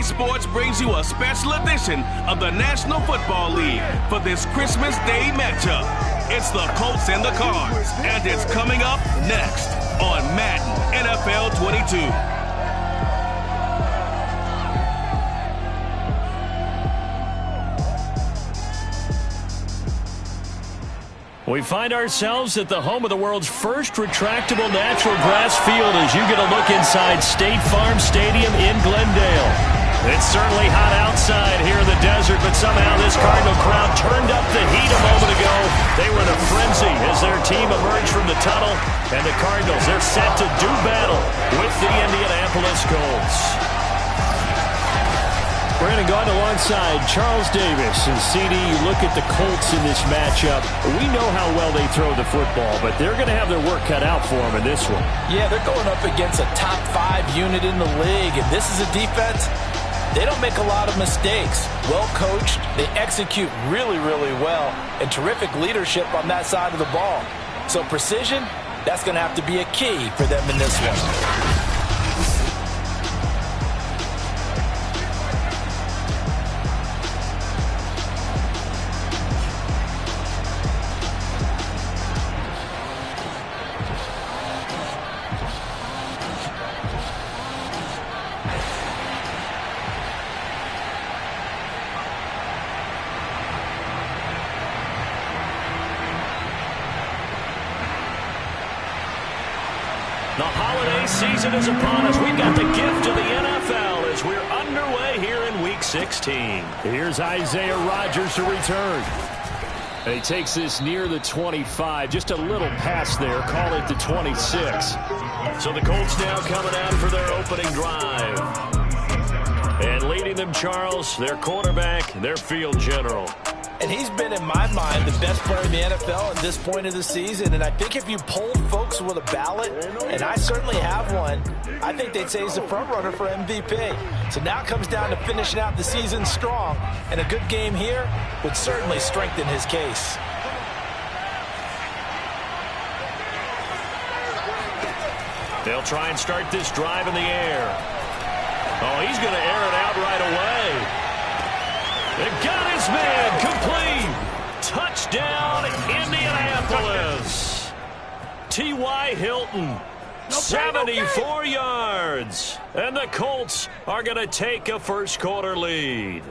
EA Sports brings you a special edition of the National Football League for this Christmas Day matchup. It's the Colts and the Cards, and it's coming up next on Madden NFL 22. We find ourselves at the home of the world's first retractable natural grass field as you get a look inside State Farm Stadium in Glendale. It's certainly hot outside here in the desert, but somehow this Cardinal crowd turned up the heat a moment ago. They were in a frenzy as their team emerged from the tunnel, and the Cardinals, they're set to do battle with the Indianapolis Colts. Brandon Gaudin alongside Charles Davis. And CD, you look at the Colts in this matchup. We know how well they throw the football, but they're going to have their work cut out for them in this one. Yeah, they're going up against a top 5 unit in the league, and this is a defense. They don't make a lot of mistakes. Well coached, they execute really, really well, and terrific leadership on that side of the ball. So precision, that's going to have to be a key for them in this one. The holiday season is upon us. We've got the gift of the NFL as we're underway here in Week 16. Here's Isaiah Rodgers to return. And he takes this near the 25. Just a little pass there. Call it the 26. So the Colts now coming out for their opening drive. And leading them, Charles, their quarterback, their field general. And he's been, in my mind, the best player in the NFL at this point of the season. And I think if you polled folks with a ballot, and I certainly have one, I think they'd say he's the front runner for MVP. So now it comes down to finishing out the season strong. And a good game here would certainly strengthen his case. They'll try and start this drive in the air. Oh, he's going to air it out right away. They got his man complete. Touchdown, Indianapolis. T.Y. Hilton, 74 yards. And the Colts are going to take a first quarter lead.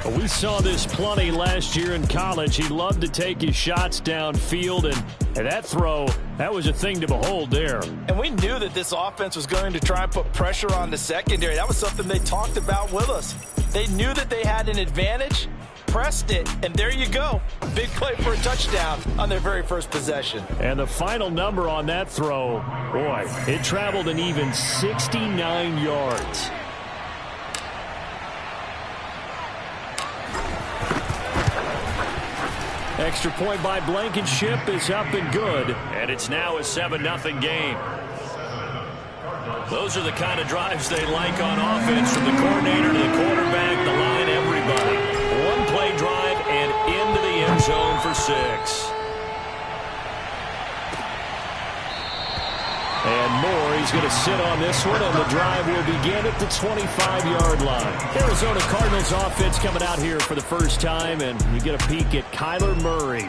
We saw this plenty last year in college. He loved to take his shots downfield, and that throw, that was a thing to behold there. And we knew that this offense was going to try and put pressure on the secondary. That was something they talked about with us. They knew that they had an advantage, pressed it, and there you go. Big play for a touchdown on their very first possession. And the final number on that throw, boy, it traveled an even 69 yards. Extra point by Blankenship is up and good. And it's now a 7-0 game. Those are the kind of drives they like on offense, from the coordinator to the quarterback, the line, everybody. One play drive and into the end zone for 6. And Moore, he's going to sit on this one, and the drive will begin at the 25-yard line. Arizona Cardinals offense coming out here for the first time, and you get a peek at Kyler Murray,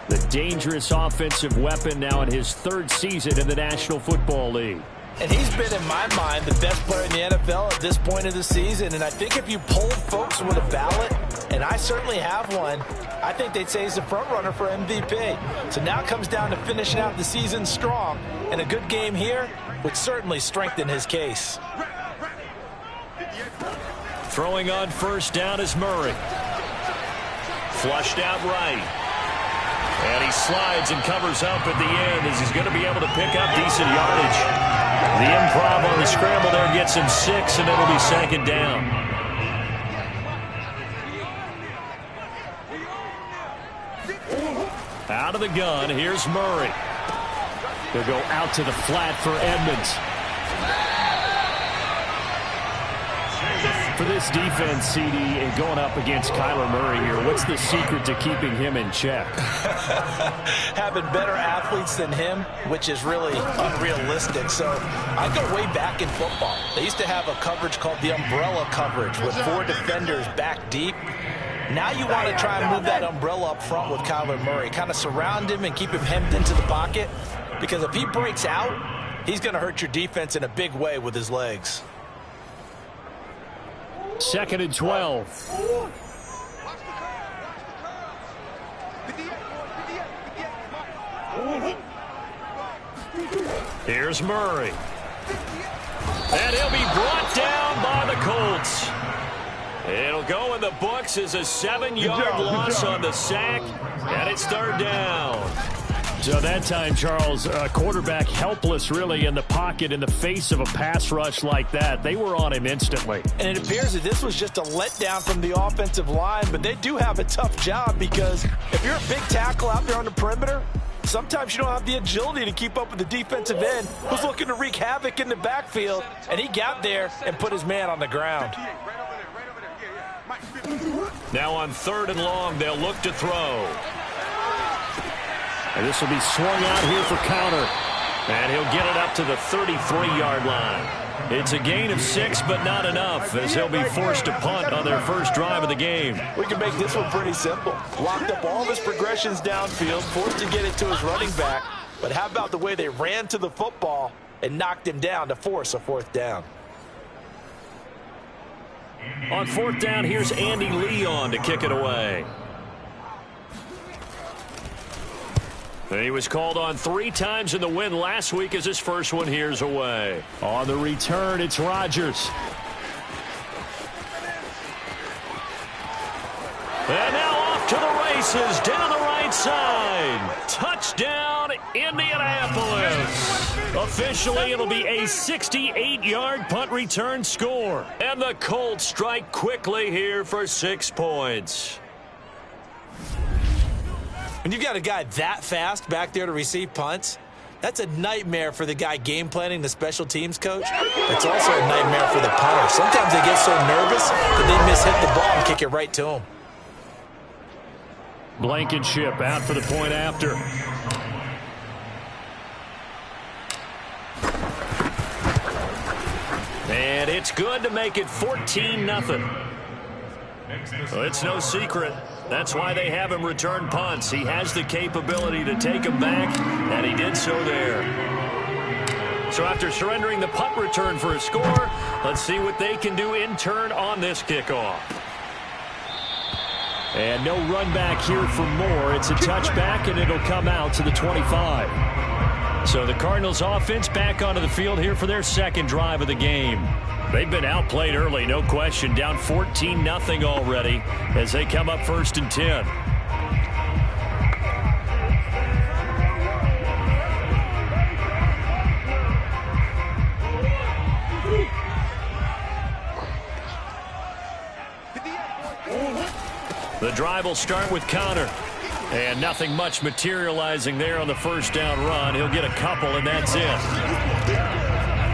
the dangerous offensive weapon now in his 3rd season in the National Football League. And he's been, in my mind, the best player in the NFL at this point of the season. And I think if you polled folks with a ballot, and I certainly have one, I think they'd say he's the front runner for MVP. So now it comes down to finishing out the season strong. And a good game here would certainly strengthen his case. Throwing on first down is Murray. Flushed out right. And he slides and covers up at the end as he's going to be able to pick up decent yardage. The improv on the scramble there gets him 6, and it'll be 2nd down. Out of the gun, here's Murray. They'll go out to the flat for Edmonds. For this defense, CD, and going up against Kyler Murray here, what's the secret to keeping him in check? Having better athletes than him, which is really unrealistic. So I go way back in football. They used to have a coverage called the umbrella coverage with 4 defenders back deep. Now you want to try and move that umbrella up front with Kyler Murray. Kind of surround him and keep him hemmed into the pocket. Because if he breaks out, he's going to hurt your defense in a big way with his legs. 2nd and 12. Here's Murray. And he'll be brought down by the Colts. It'll go in the books as a 7-yard loss on the sack, and it's 3rd down. So that time, Charles, quarterback helpless really in the pocket in the face of a pass rush like that. They were on him instantly. And it appears that this was just a letdown from the offensive line, but they do have a tough job because if you're a big tackle out there on the perimeter, sometimes you don't have the agility to keep up with the defensive end who's looking to wreak havoc in the backfield, and he got there and put his man on the ground. Now on 3rd and long, they'll look to throw. And this will be swung out here for counter. And he'll get it up to the 33-yard line. It's a gain of 6, but not enough, as he'll be forced to punt on their first drive of the game. We can make this one pretty simple. Locked up all his progressions downfield, forced to get it to his running back. But how about the way they ran to the football and knocked him down to force a 4th down? On 4th down, here's Andy Lee on to kick it away. And he was called on 3 times in the win last week as his first one here's away. On the return, it's Rodgers. And now off to the races down the right side. Touchdown, Indianapolis. Officially, it'll be a 68-yard punt return score. And the Colts strike quickly here for 6 points. When you've got a guy that fast back there to receive punts, that's a nightmare for the guy game planning, the special teams coach. It's also a nightmare for the punter. Sometimes they get so nervous that they mishit the ball and kick it right to him. Blankenship out for the point after. And it's good to make it 14-0. Well, it's no secret. That's why they have him return punts. He has the capability to take them back, and he did so there. So after surrendering the punt return for a score, let's see what they can do in turn on this kickoff. And no run back here for Moore. It's a touchback, and it'll come out to the 25. So the Cardinals offense back onto the field here for their 2nd drive of the game. They've been outplayed early, no question. Down 14-0 already as they come up 1st and 10. The drive will start with Connor. And nothing much materializing there on the 1st down run. He'll get a couple, and that's it.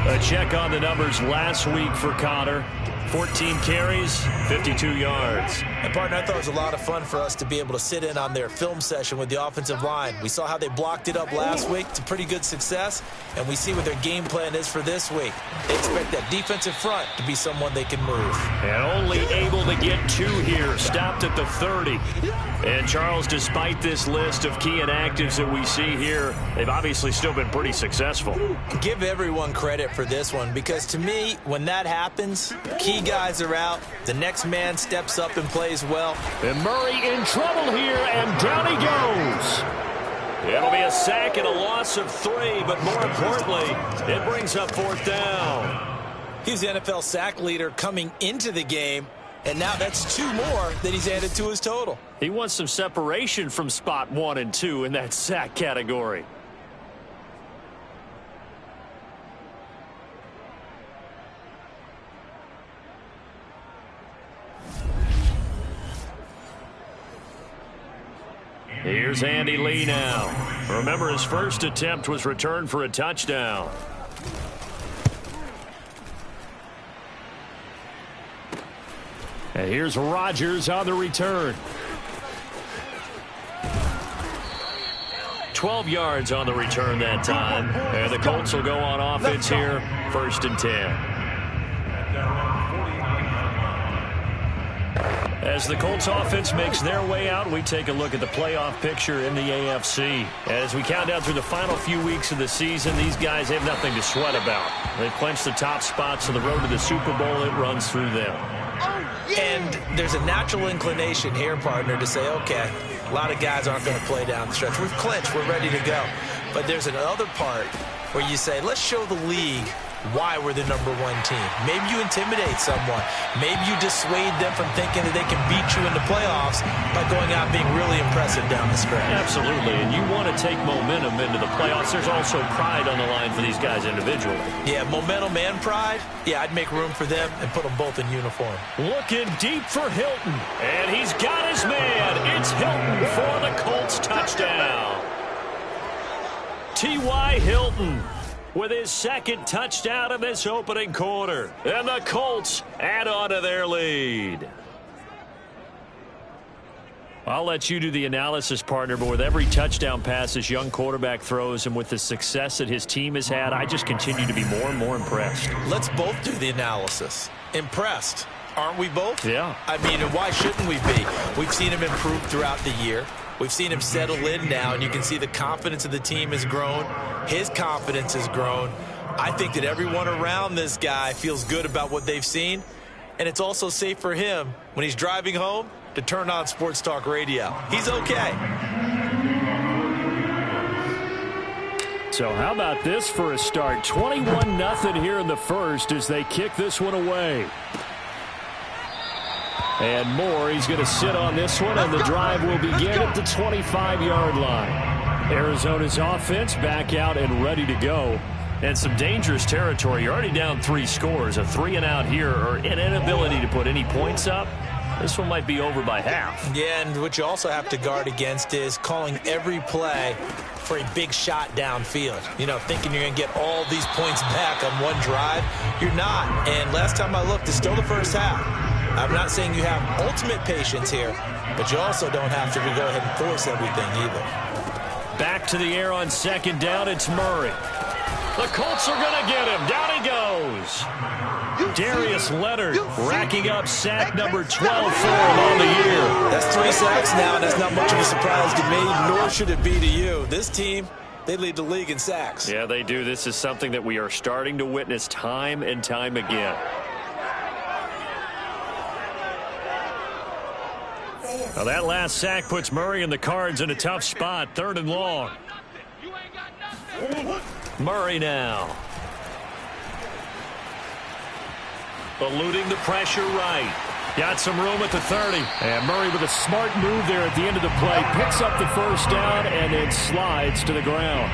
A check on the numbers last week for Connor. 14 carries, 52 yards. And, partner, I thought it was a lot of fun for us to be able to sit in on their film session with the offensive line. We saw how they blocked it up last week to pretty good success, and we see what their game plan is for this week. They expect that defensive front to be someone they can move. And only able to get 2 here, stopped at the 30. And, Charles, despite this list of key inactives that we see here, they've obviously still been pretty successful. Give everyone credit for this one, because to me, when that happens, key guys are out, the next man steps up and plays well. And Murray in trouble here, and down he goes. It'll be a sack and a loss of 3, but more importantly, it brings up 4th down. He's the NFL sack leader coming into the game, and now that's 2 more that he's added to his total. He wants some separation from spot 1 and 2 in that sack category. Here's Andy Lee now. Remember, his first attempt was returned for a touchdown. And here's Rodgers on the return. 12 yards on the return that time. And the Colts will go on offense here, 1st and 10. As the Colts offense makes their way out, we take a look at the playoff picture in the AFC. As we count down through the final few weeks of the season, these guys have nothing to sweat about. They've clinched the top spots, so the road to the Super Bowl, it runs through them. And there's a natural inclination here, partner, to say, okay, a lot of guys aren't going to play down the stretch. We've clinched. We're ready to go. But there's another part where you say, let's show the league why we're the #1 team. Maybe you intimidate someone. Maybe you dissuade them from thinking that they can beat you in the playoffs by going out and being really impressive down the stretch. Absolutely, and you want to take momentum into the playoffs. There's also pride on the line for these guys individually. Yeah, momentum and pride. Yeah, I'd make room for them and put them both in uniform. Looking deep for Hilton, and he's got his man. It's Hilton for the Colts touchdown. T.Y. Hilton with his 2nd touchdown in this opening quarter. And the Colts add on to their lead. I'll let you do the analysis, partner, but with every touchdown pass this young quarterback throws and with the success that his team has had, I just continue to be more and more impressed. Let's both do the analysis. Impressed. Aren't we both? Yeah. I mean, why shouldn't we be? We've seen him improve throughout the year. We've seen him settle in now, and you can see the confidence of the team has grown. His confidence has grown. I think that everyone around this guy feels good about what they've seen, and it's also safe for him when he's driving home to turn on Sports Talk Radio. He's okay. So how about this for a start? 21-0 here in the first as they kick this one away. And Moore, he's going to sit on this one, and the drive will begin at the 25-yard line. Arizona's offense back out and ready to go. And some dangerous territory. You're already down 3 scores. A 3-and-out here, or an inability to put any points up. This one might be over by half. Yeah, and what you also have to guard against is calling every play for a big shot downfield. You know, thinking you're going to get all these points back on one drive. You're not. And last time I looked, it's still the first half. I'm not saying you have ultimate patience here, but you also don't have to go ahead and force everything either. Back to the air on 2nd down, it's Murray. The Colts are going to get him. Down he goes. Darius Leonard racking up sack number 12 for him on the year. That's 3 sacks now, and that's not much of a surprise to me, nor should it be to you. This team, they lead the league in sacks. Yeah, they do. This is something that we are starting to witness time and time again. Well, that last sack puts Murray and the Cards in a tough spot. 3rd and long. Murray now. Eluding the pressure right. Got some room at the 30. And Murray with a smart move there at the end of the play. Picks up the 1st down and then slides to the ground.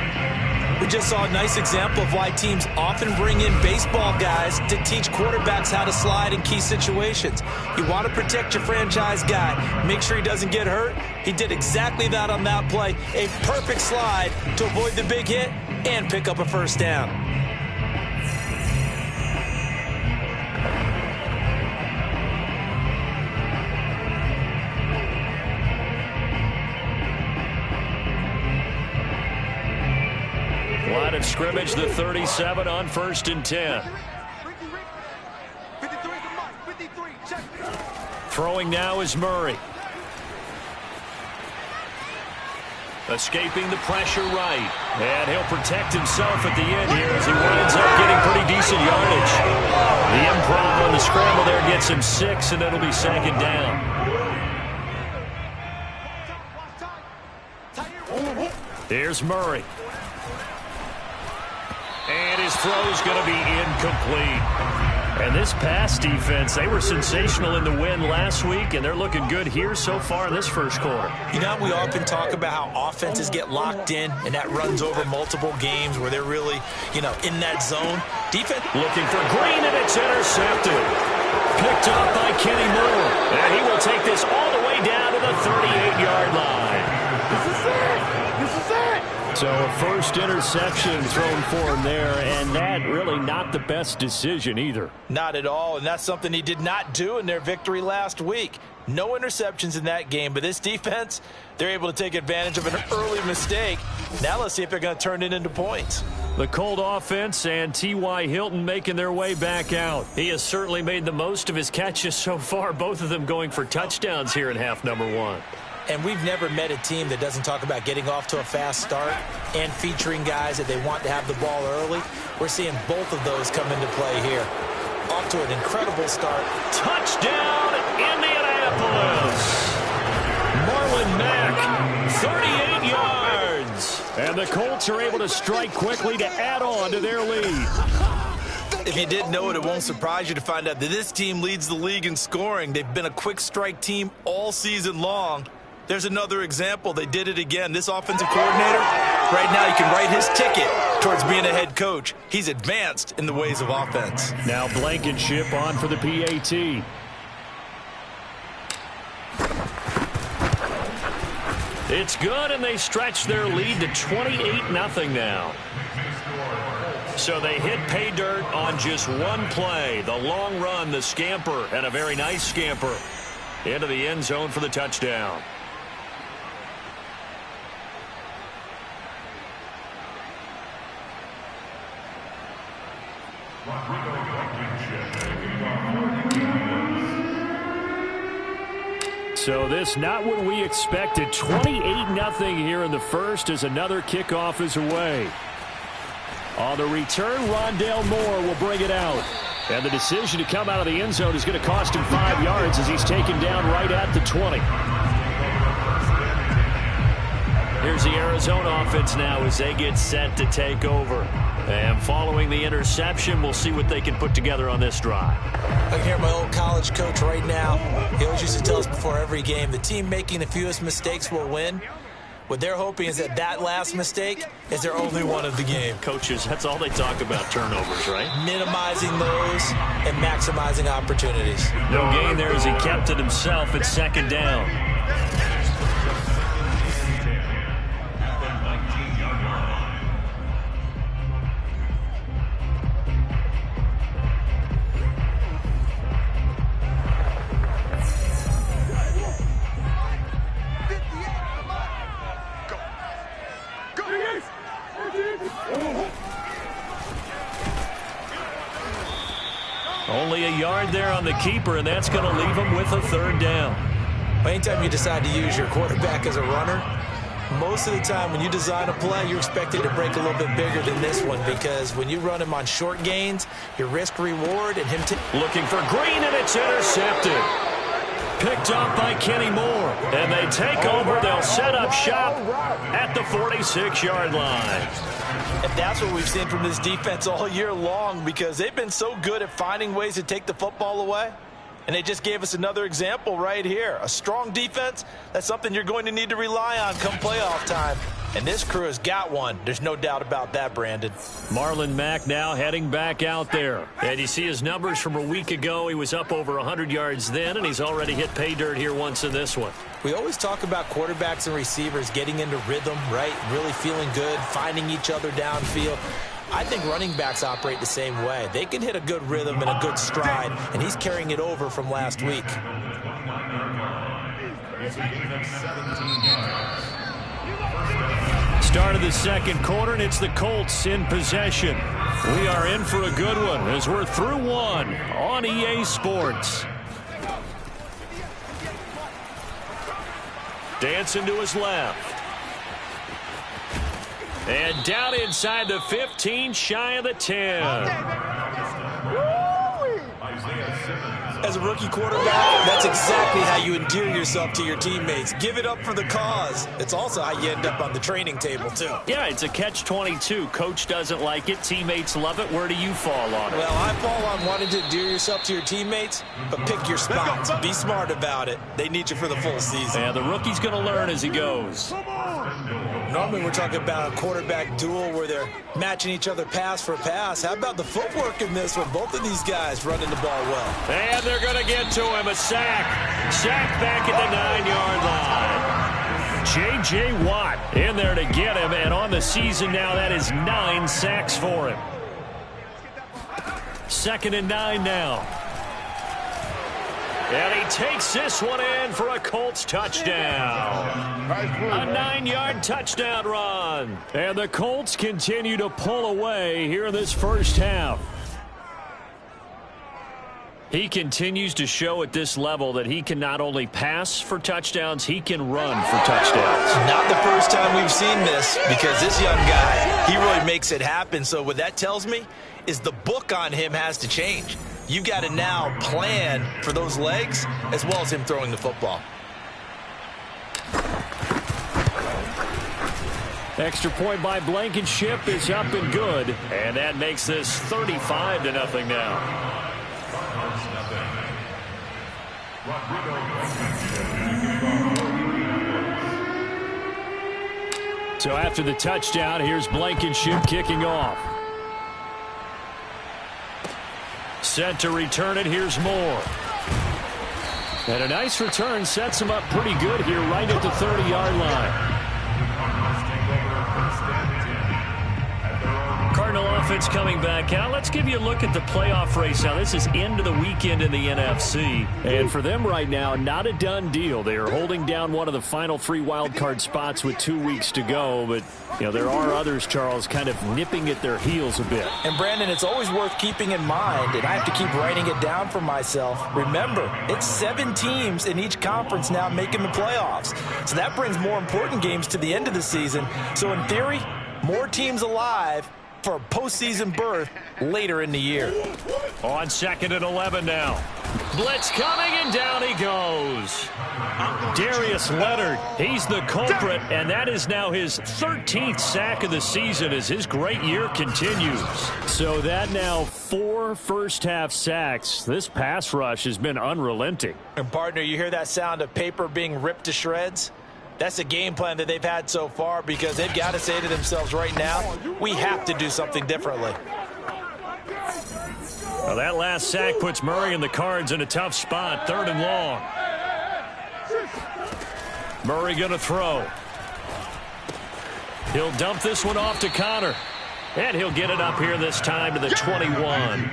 We just saw a nice example of why teams often bring in baseball guys to teach quarterbacks how to slide in key situations. You want to protect your franchise guy. Make sure he doesn't get hurt. He did exactly that on that play. A perfect slide to avoid the big hit and pick up a 1st down. Line of scrimmage, the 37 on 1st and 10. Throwing now is Murray. Escaping the pressure right. And he'll protect himself at the end here as he winds up getting pretty decent yardage. The improv on the scramble there gets him 6, and it'll be 2nd down. Here's Murray. And his throw's going to be incomplete. And this pass defense, they were sensational in the win last week, and they're looking good here so far in this 1st quarter. You know, we often talk about how offenses get locked in, and that runs over multiple games where they're really, you know, in that zone. Defense looking for Green, and it's intercepted. Picked up by Kenny Moore. And he will take this all the way down to the 38-yard line. This is it. So a first interception thrown for him there, and that really not the best decision either. Not at all, and that's something he did not do in their victory last week. No interceptions in that game, but this defense, they're able to take advantage of an early mistake. Now let's see if they're going to turn it into points. The Colt offense and T.Y. Hilton making their way back out. He has certainly made the most of his catches so far, both of them going for touchdowns here in half number 1. And we've never met a team that doesn't talk about getting off to a fast start and featuring guys that they want to have the ball early. We're seeing both of those come into play here. Off to an incredible start. Touchdown, Indianapolis. Marlon Mack, 38 yards. And the Colts are able to strike quickly to add on to their lead. If you didn't know it, it won't surprise you to find out that this team leads the league in scoring. They've been a quick strike team all season long. There's another example. They did it again. This offensive coordinator, right now you can write his ticket towards being a head coach. He's advanced in the ways of offense. Now Blankenship on for the PAT. It's good, and they stretch their lead to 28-0 now. So they hit pay dirt on just one play. The long run, the scamper, and a very nice scamper into the end zone for the touchdown. So this not what we expected. 28-0 here in the first as another kickoff is away. On the return, Rondale Moore will bring it out. And the decision to come out of the end zone is going to cost him 5 yards as he's taken down right at the 20. Here's the Arizona offense now as they get set to take over. And following the interception, we'll see what they can put together on this drive. I can hear my old college coach right now. He always used to tell us before every game, the team making the fewest mistakes will win. What they're hoping is that that last mistake is their only one of the game. Coaches, that's all they talk about, turnovers, right? Minimizing those and maximizing opportunities. No gain there as he kept it himself at second down. Only a yard there on the keeper, and that's going to leave him with a third down. Anytime you decide to use your quarterback as a runner, most of the time when you design a play, you're expected to break a little bit bigger than this one because when you run him on short gains, your risk-reward and him looking for Green, and it's intercepted. Picked up by Kenny Moore. And they take over. They'll set up shop at the 46-yard line. And that's what we've seen from this defense all year long because they've been so good at finding ways to take the football away. And they just gave us another example right here. A strong defense, that's something you're going to need to rely on come playoff time. And this crew has got one. There's no doubt about that, Brandon. Marlon Mack now heading back out there. And you see his numbers from a week ago. He was up over 100 yards then, and he's already hit pay dirt here once in this one. We always talk about quarterbacks and receivers getting into rhythm, right? Really feeling good, finding each other downfield. I think running backs operate the same way. They can hit a good rhythm and a good stride, and he's carrying it over from last week. Start of the second quarter, and it's the Colts in possession. We are in for a good one as we're through one on EA Sports. Dancing to his left. And down inside the 15, shy of the 10. As a rookie quarterback, that's exactly how you endear yourself to your teammates. Give it up for the cause. It's also how you end up on the training table, too. Yeah, it's a catch-22. Coach doesn't like it. Teammates love it. Where do you fall on it? Well, I fall on wanting to endear yourself to your teammates, but pick your spots. Be smart about it. They need you for the full season. Yeah, the rookie's going to learn as he goes. Normally we're talking about a quarterback duel where they're matching each other pass for pass. How about the footwork in this one? Both of these guys running the ball well. And they're going to get to him. A sack. Sack back at the 9-yard line. J.J. Watt in there to get him, and on the season now, that is 9 sacks for him. 2nd and 9 now. And he takes this one in for a Colts touchdown. A 9-yard touchdown run. And the Colts continue to pull away here in this first half. He continues to show at this level that he can not only pass for touchdowns, he can run for touchdowns. Not the first time we've seen this, because this young guy, he really makes it happen. So what that tells me is the book on him has to change. You've got to now plan for those legs as well as him throwing the football. Extra point by Blankenship is up and good. And that makes this 35-0 now. So after the touchdown, here's Blankenship kicking off. Set to return it. Here's Moore. And a nice return sets him up pretty good here right at the 30-yard line. Cardinal offense coming back out. Let's give you a look at the playoff race now. This is into the weekend in the NFC. And for them right now, not a done deal. They are holding down one of the final 3 wild card spots with 2 weeks to go. But, you know, there are others, Charles, kind of nipping at their heels a bit. And, Brandon, it's always worth keeping in mind, and I have to keep writing it down for myself. Remember, it's 7 teams in each conference now making the playoffs. So that brings more important games to the end of the season. So, in theory, more teams alive for a postseason berth later in the year. On 2nd and 11 now. Blitz coming, and down he goes. Darius Leonard, he's the culprit, and that is now his 13th sack of the season as his great year continues. So that now 4 first-half sacks. This pass rush has been unrelenting. And, partner, you hear that sound of paper being ripped to shreds? That's a game plan that they've had so far, because they've got to say to themselves right now, we have to do something differently. Well, that last sack puts Murray and the Cards in a tough spot. 3rd and long. Murray going to throw. He'll dump this one off to Connor. And he'll get it up here this time to the 21.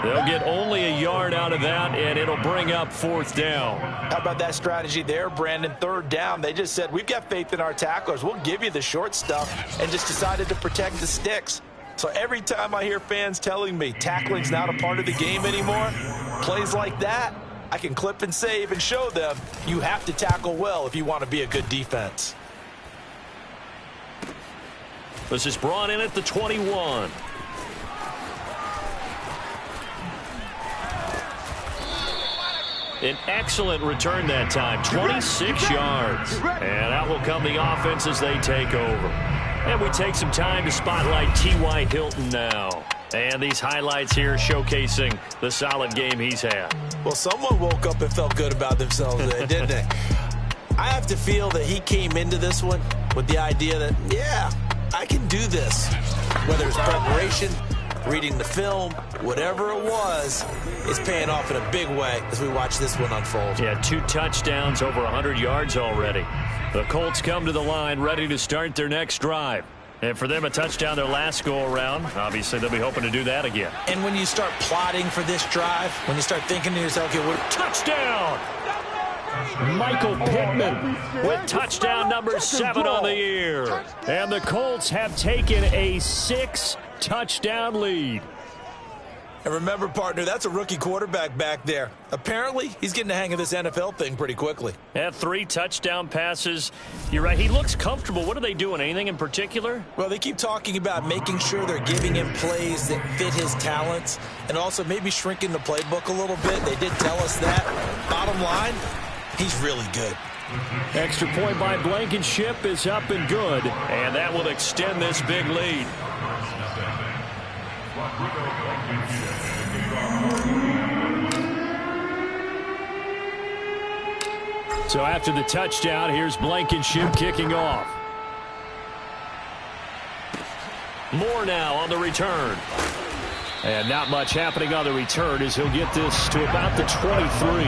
They'll get only a yard out of that, and it'll bring up 4th down. How about that strategy there, Brandon? 3rd down. They just said, we've got faith in our tacklers. We'll give you the short stuff, and just decided to protect the sticks. So every time I hear fans telling me tackling's not a part of the game anymore, plays like that, I can clip and save and show them you have to tackle well if you want to be a good defense. This is brought in at the 21. An excellent return that time, 26 yards. And out will come the offense as they take over. And we take some time to spotlight T.Y. Hilton now. And these highlights here showcasing the solid game he's had. Well, someone woke up and felt good about themselves there, didn't they? I have to feel that he came into this one with the idea that, yeah, I can do this. Whether it's preparation, reading the film, whatever it was, it's paying off in a big way as we watch this one unfold. Yeah, 2 touchdowns, over 100 yards already. The Colts come to the line ready to start their next drive. And for them, a touchdown their last go-around. Obviously, they'll be hoping to do that again. And when you start plotting for this drive, when you start thinking to yourself, okay, what? Touchdown! Michael Pittman with touchdown number 7 on the year. And the Colts have taken a 6-touchdown lead. And remember, partner, that's a rookie quarterback back there. Apparently, he's getting the hang of this NFL thing pretty quickly. Had 3 touchdown passes. You're right, he looks comfortable. What are they doing? Anything in particular? Well, they keep talking about making sure they're giving him plays that fit his talents and also maybe shrinking the playbook a little bit. They did tell us that. Bottom line, he's really good. Extra point by Blankenship is up and good. And that will extend this big lead. So after the touchdown, here's Blankenship kicking off. Moore now on the return. And not much happening on the return as he'll get this to about the 23.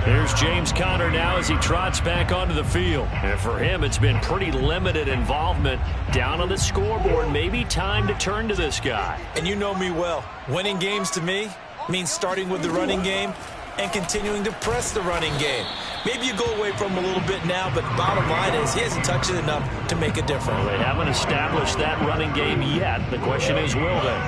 Here's James Conner now as he trots back onto the field. And for him, it's been pretty limited involvement down on the scoreboard. Maybe time to turn to this guy. And you know me well. Winning games to me means starting with the running game and continuing to press the running game. Maybe you go away from him a little bit now, but the bottom line is he hasn't touched it enough to make a difference. Well, they haven't established that running game yet. The question is, will they?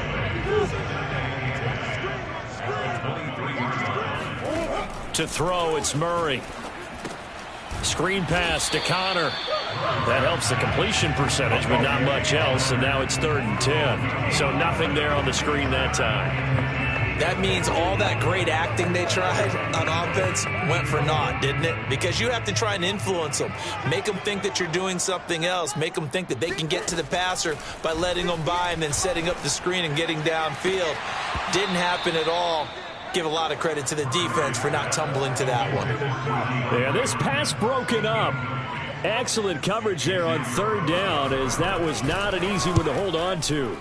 To throw, it's Murray. Screen pass to Conner. That helps the completion percentage, but not much else, and now it's 3rd and 10. So nothing there on the screen that time. That means all that great acting they tried on offense went for naught, didn't it? Because you have to try and influence them. Make them think that you're doing something else. Make them think that they can get to the passer by letting them by and then setting up the screen and getting downfield. Didn't happen at all. Give a lot of credit to the defense for not tumbling to that one. Yeah, this pass broken up. Excellent coverage there on 3rd down, as that was not an easy one to hold on to.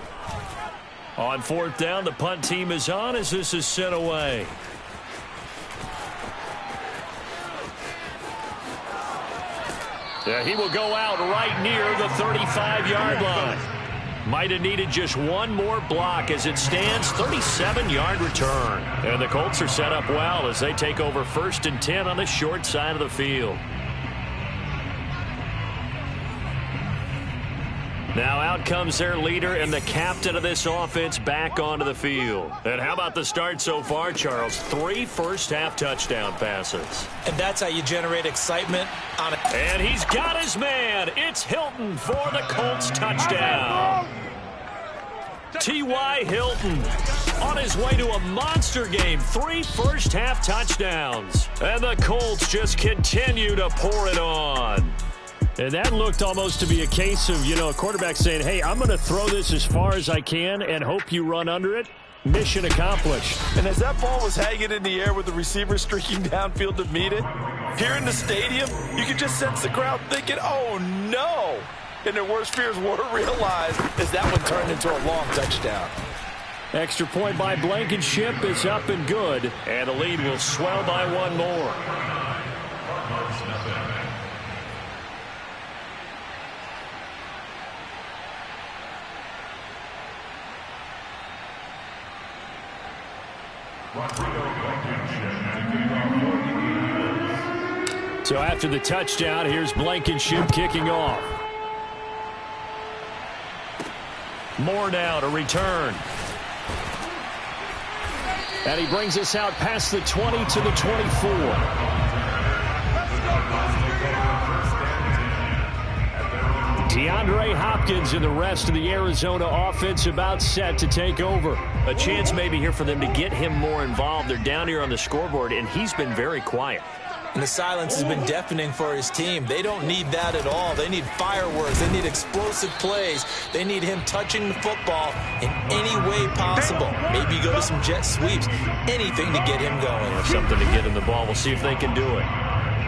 On 4th down, the punt team is on as this is sent away. Yeah, he will go out right near the 35-yard line. Might have needed just one more block as it stands, 37-yard return. And the Colts are set up well as they take over 1st and 10 on the short side of the field. Now out comes their leader and the captain of this offense back onto the field. And how about the start so far, Charles? 3 first-half touchdown passes. And that's how you generate excitement on it. And he's got his man. It's Hilton for the Colts touchdown. T.Y. Hilton on his way to a monster game. 3 first-half touchdowns. And the Colts just continue to pour it on. And that looked almost to be a case of, a quarterback saying, hey, I'm going to throw this as far as I can and hope you run under it. Mission accomplished. And as that ball was hanging in the air with the receiver streaking downfield to meet it, here in the stadium, you could just sense the crowd thinking, oh, no. And their worst fears were realized as that one turned into a long touchdown. Extra point by Blankenship is up and good. And the lead will swell by 1 more. So after the touchdown, here's Blankenship kicking off. Moore now to return. And he brings us out past the 20 to the 24. DeAndre Hopkins and the rest of the Arizona offense about set to take over. A chance maybe here for them to get him more involved. They're down here on the scoreboard, and he's been very quiet. And the silence has been deafening for his team. They don't need that at all. They need fireworks. They need explosive plays. They need him touching the football in any way possible. Maybe go to some jet sweeps. Anything to get him going. Or something to get him the ball. We'll see if they can do it.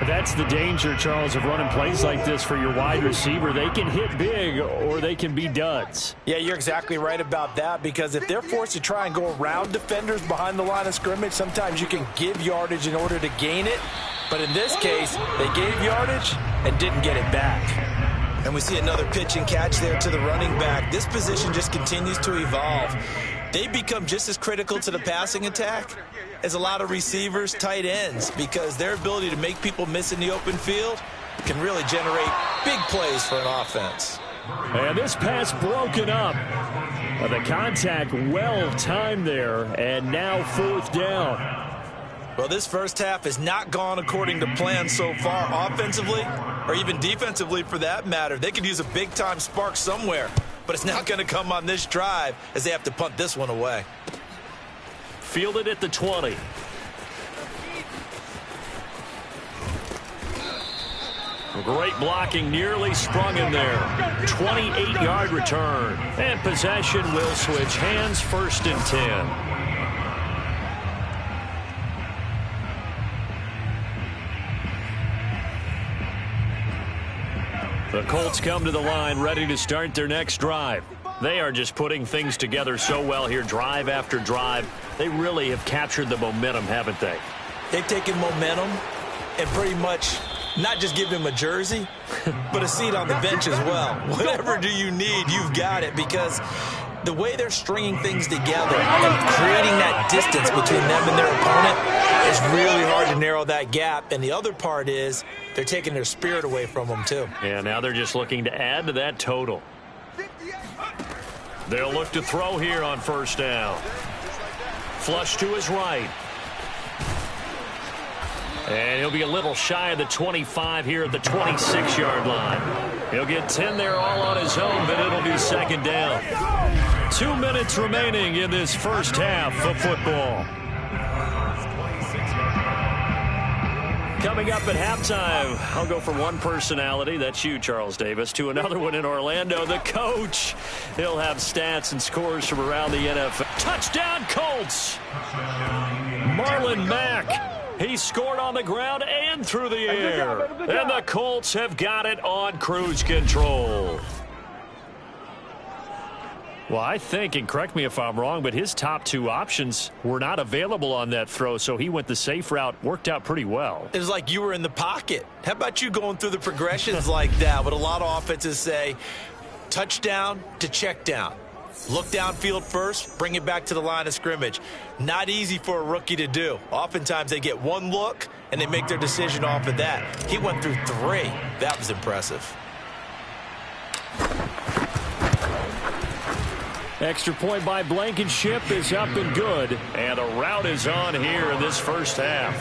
That's the danger, Charles, of running plays like this for your wide receiver. They can hit big or they can be duds. Yeah, you're exactly right about that, because if they're forced to try and go around defenders behind the line of scrimmage, sometimes you can give yardage in order to gain it. But in this case, they gave yardage and didn't get it back. And we see another pitch and catch there to the running back. This position just continues to evolve. They become just as critical to the passing attack as a lot of receivers, tight ends, because their ability to make people miss in the open field can really generate big plays for an offense. And this pass broken up. The contact well timed there, and now 4th down. Well, this first half has not gone according to plan so far, offensively or even defensively for that matter. They could use a big-time spark somewhere, but it's not going to come on this drive as they have to punt this one away. Fielded at the 20. Great blocking, nearly sprung in there. 28-yard return. And possession will switch hands, 1st and 10. The Colts come to the line ready to start their next drive. They are just putting things together so well here, drive after drive. They really have captured the momentum, haven't they? They've taken momentum and pretty much not just give him a jersey, but a seat on the bench as well. Whatever do you need, you've got it, because the way they're stringing things together and creating that distance between them and their opponent is really hard to narrow that gap. And the other part is they're taking their spirit away from them, too. Yeah, now they're just looking to add to that total. They'll look to throw here on first down. Flush to his right. And he'll be a little shy of the 25 here at the 26-yard line. He'll get 10 there all on his own, but it'll be second down. 2 minutes remaining in this first half of football. Coming up at halftime, I'll go from one personality, that's you, Charles Davis, to another one in Orlando, the coach. He'll have stats and scores from around the NFL. Touchdown, Colts! Marlon Mack. He scored on the ground and through the air. And the Colts have got it on cruise control. Well, I think, and correct me if I'm wrong, but his top two options were not available on that throw, so he went the safe route. Worked out pretty well. It was like you were in the pocket. How about you going through the progressions like that? What a lot of offenses say, touchdown to check down. Look downfield first, bring it back to the line of scrimmage. Not easy for a rookie to do. Oftentimes they get one look, and they make their decision off of that. He went through three. That was impressive. Extra point by Blankenship is up and good. And a route is on here in this first half.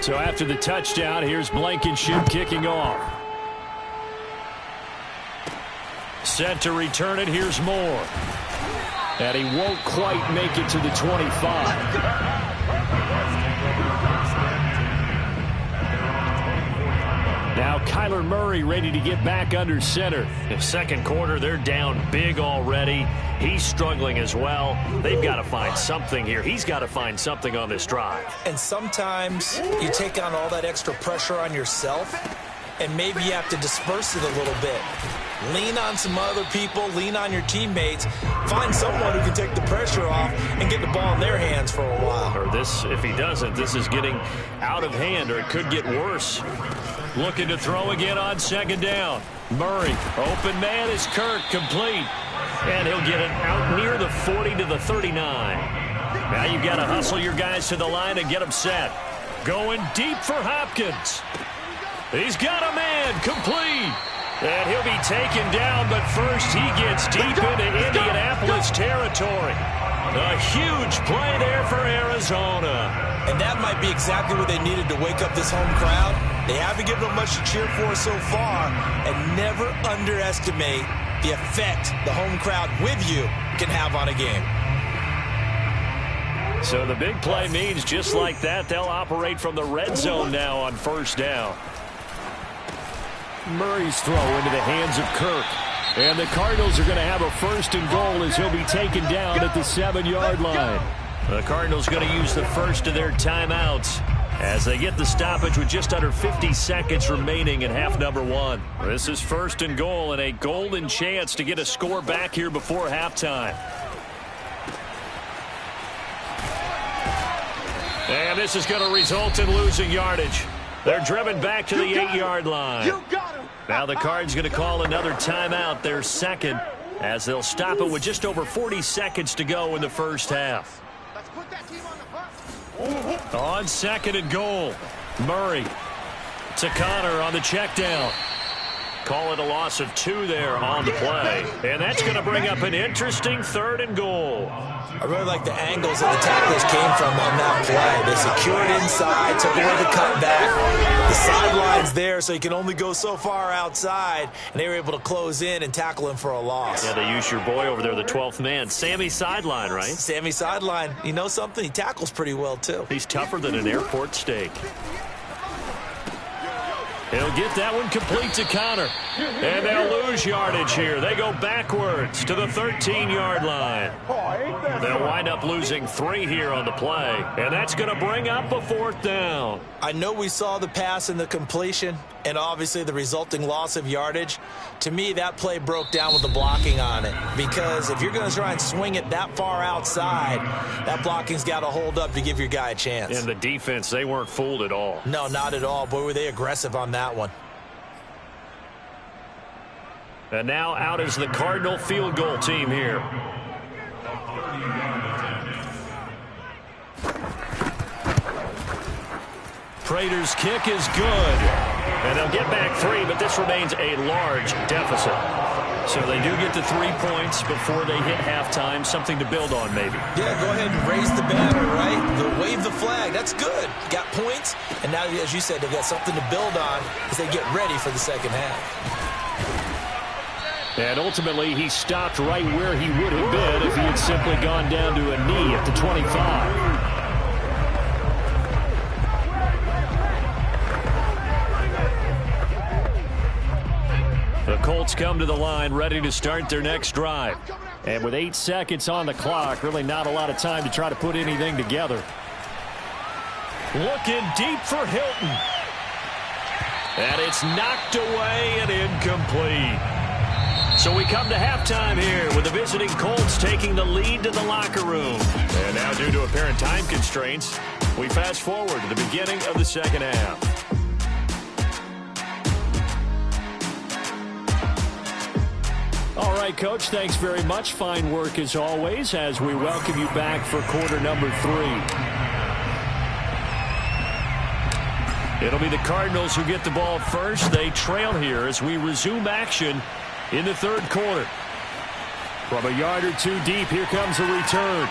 So after the touchdown, here's Blankenship kicking off. Set to return it, here's Moore. And he won't quite make it to the 25. Now Kyler Murray ready to get back under center. In the second quarter, they're down big already. He's struggling as well. They've got to find something here. He's got to find something on this drive. And sometimes you take on all that extra pressure on yourself, and maybe you have to disperse it a little bit. Lean on some other people, lean on your teammates, find someone who can take the pressure off and get the ball in their hands for a while. Or this, if he doesn't, this is getting out of hand, or it could get worse. Looking to throw again on second down. Murray, open man is Kirk, complete. And he'll get it out near the 40 to the 39. Now you've got to hustle your guys to the line and get them set. Going deep for Hopkins. He's got a man, complete. And he'll be taken down, but first he gets deep into Indianapolis territory. A huge play there for Arizona. And that might be exactly what they needed to wake up this home crowd. They haven't given them much to cheer for so far, and never underestimate the effect the home crowd with you can have on a game. So the big play means just like that, they'll operate from the red zone now on first down. Murray's throw into the hands of Kirk. And the Cardinals are going to have a first and goal as he'll be taken down at the 7-yard line. The Cardinals going to use the first of their timeouts as they get the stoppage with just under 50 seconds remaining in half number one. This is first and goal and a golden chance to get a score back here before halftime. And this is going to result in losing yardage. They're driven back to the 8-yard line. Now the Cards going to call another timeout, their second, as they'll stop it with just over 40 seconds to go in the first half. On second and goal, Murray to Connor on the check down. Call it a loss of 2 there on the play. And that's going to bring up an interesting third and goal. I really like the angles that the tacklers came from on that play. They secured inside, took away the cutback. The sideline's there, so you can only go so far outside. And they were able to close in and tackle him for a loss. Yeah, they use your boy over there, the 12th man. Sammy Sideline, right? Sammy Sideline. You know something? He tackles pretty well, too. He's tougher than an airport steak. He'll get that one complete to Connor. And they'll lose yardage here. They go backwards to the 13-yard line. They'll wind up losing 3 here on the play. And that's going to bring up a 4th down. I know we saw the pass and the completion and obviously the resulting loss of yardage. To me, that play broke down with the blocking on it. Because if you're going to try and swing it that far outside, that blocking's got to hold up to give your guy a chance. And the defense, they weren't fooled at all. No, not at all. Boy, were they aggressive on that one. And now out is the Cardinal field goal team here. Prater's kick is good. And they'll get back 3, but this remains a large deficit. So they do get the 3 points before they hit halftime. Something to build on, maybe. Yeah, go ahead and raise the banner, right? They'll wave the flag. That's good. Got points. And now, as you said, they've got something to build on as they get ready for the second half. And ultimately, he stopped right where he would have been if he had simply gone down to a knee at the 25. The Colts come to the line ready to start their next drive. And with 8 seconds on the clock, really not a lot of time to try to put anything together. Looking deep for Hilton. And it's knocked away and incomplete. So we come to halftime here with the visiting Colts taking the lead to the locker room. And now, due to apparent time constraints, we fast forward to the beginning of the second half. All right, Coach, thanks very much. Fine work as always as we welcome you back for quarter number 3. It'll be the Cardinals who get the ball first. They trail here as we resume action in the third quarter. From a yard or 2 deep, here comes a return.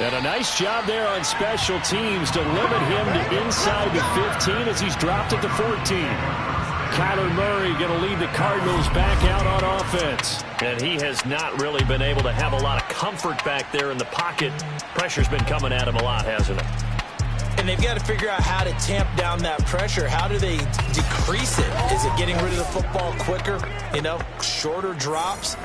And a nice job there on special teams to limit him to inside the 15 as he's dropped at the 14. Kyler Murray going to lead the Cardinals back out on offense. And he has not really been able to have a lot of comfort back there in the pocket. Pressure's been coming at him a lot, hasn't it? And they've got to figure out how to tamp down that pressure. How do they decrease it? Is it getting rid of the football quicker? You know, shorter drops?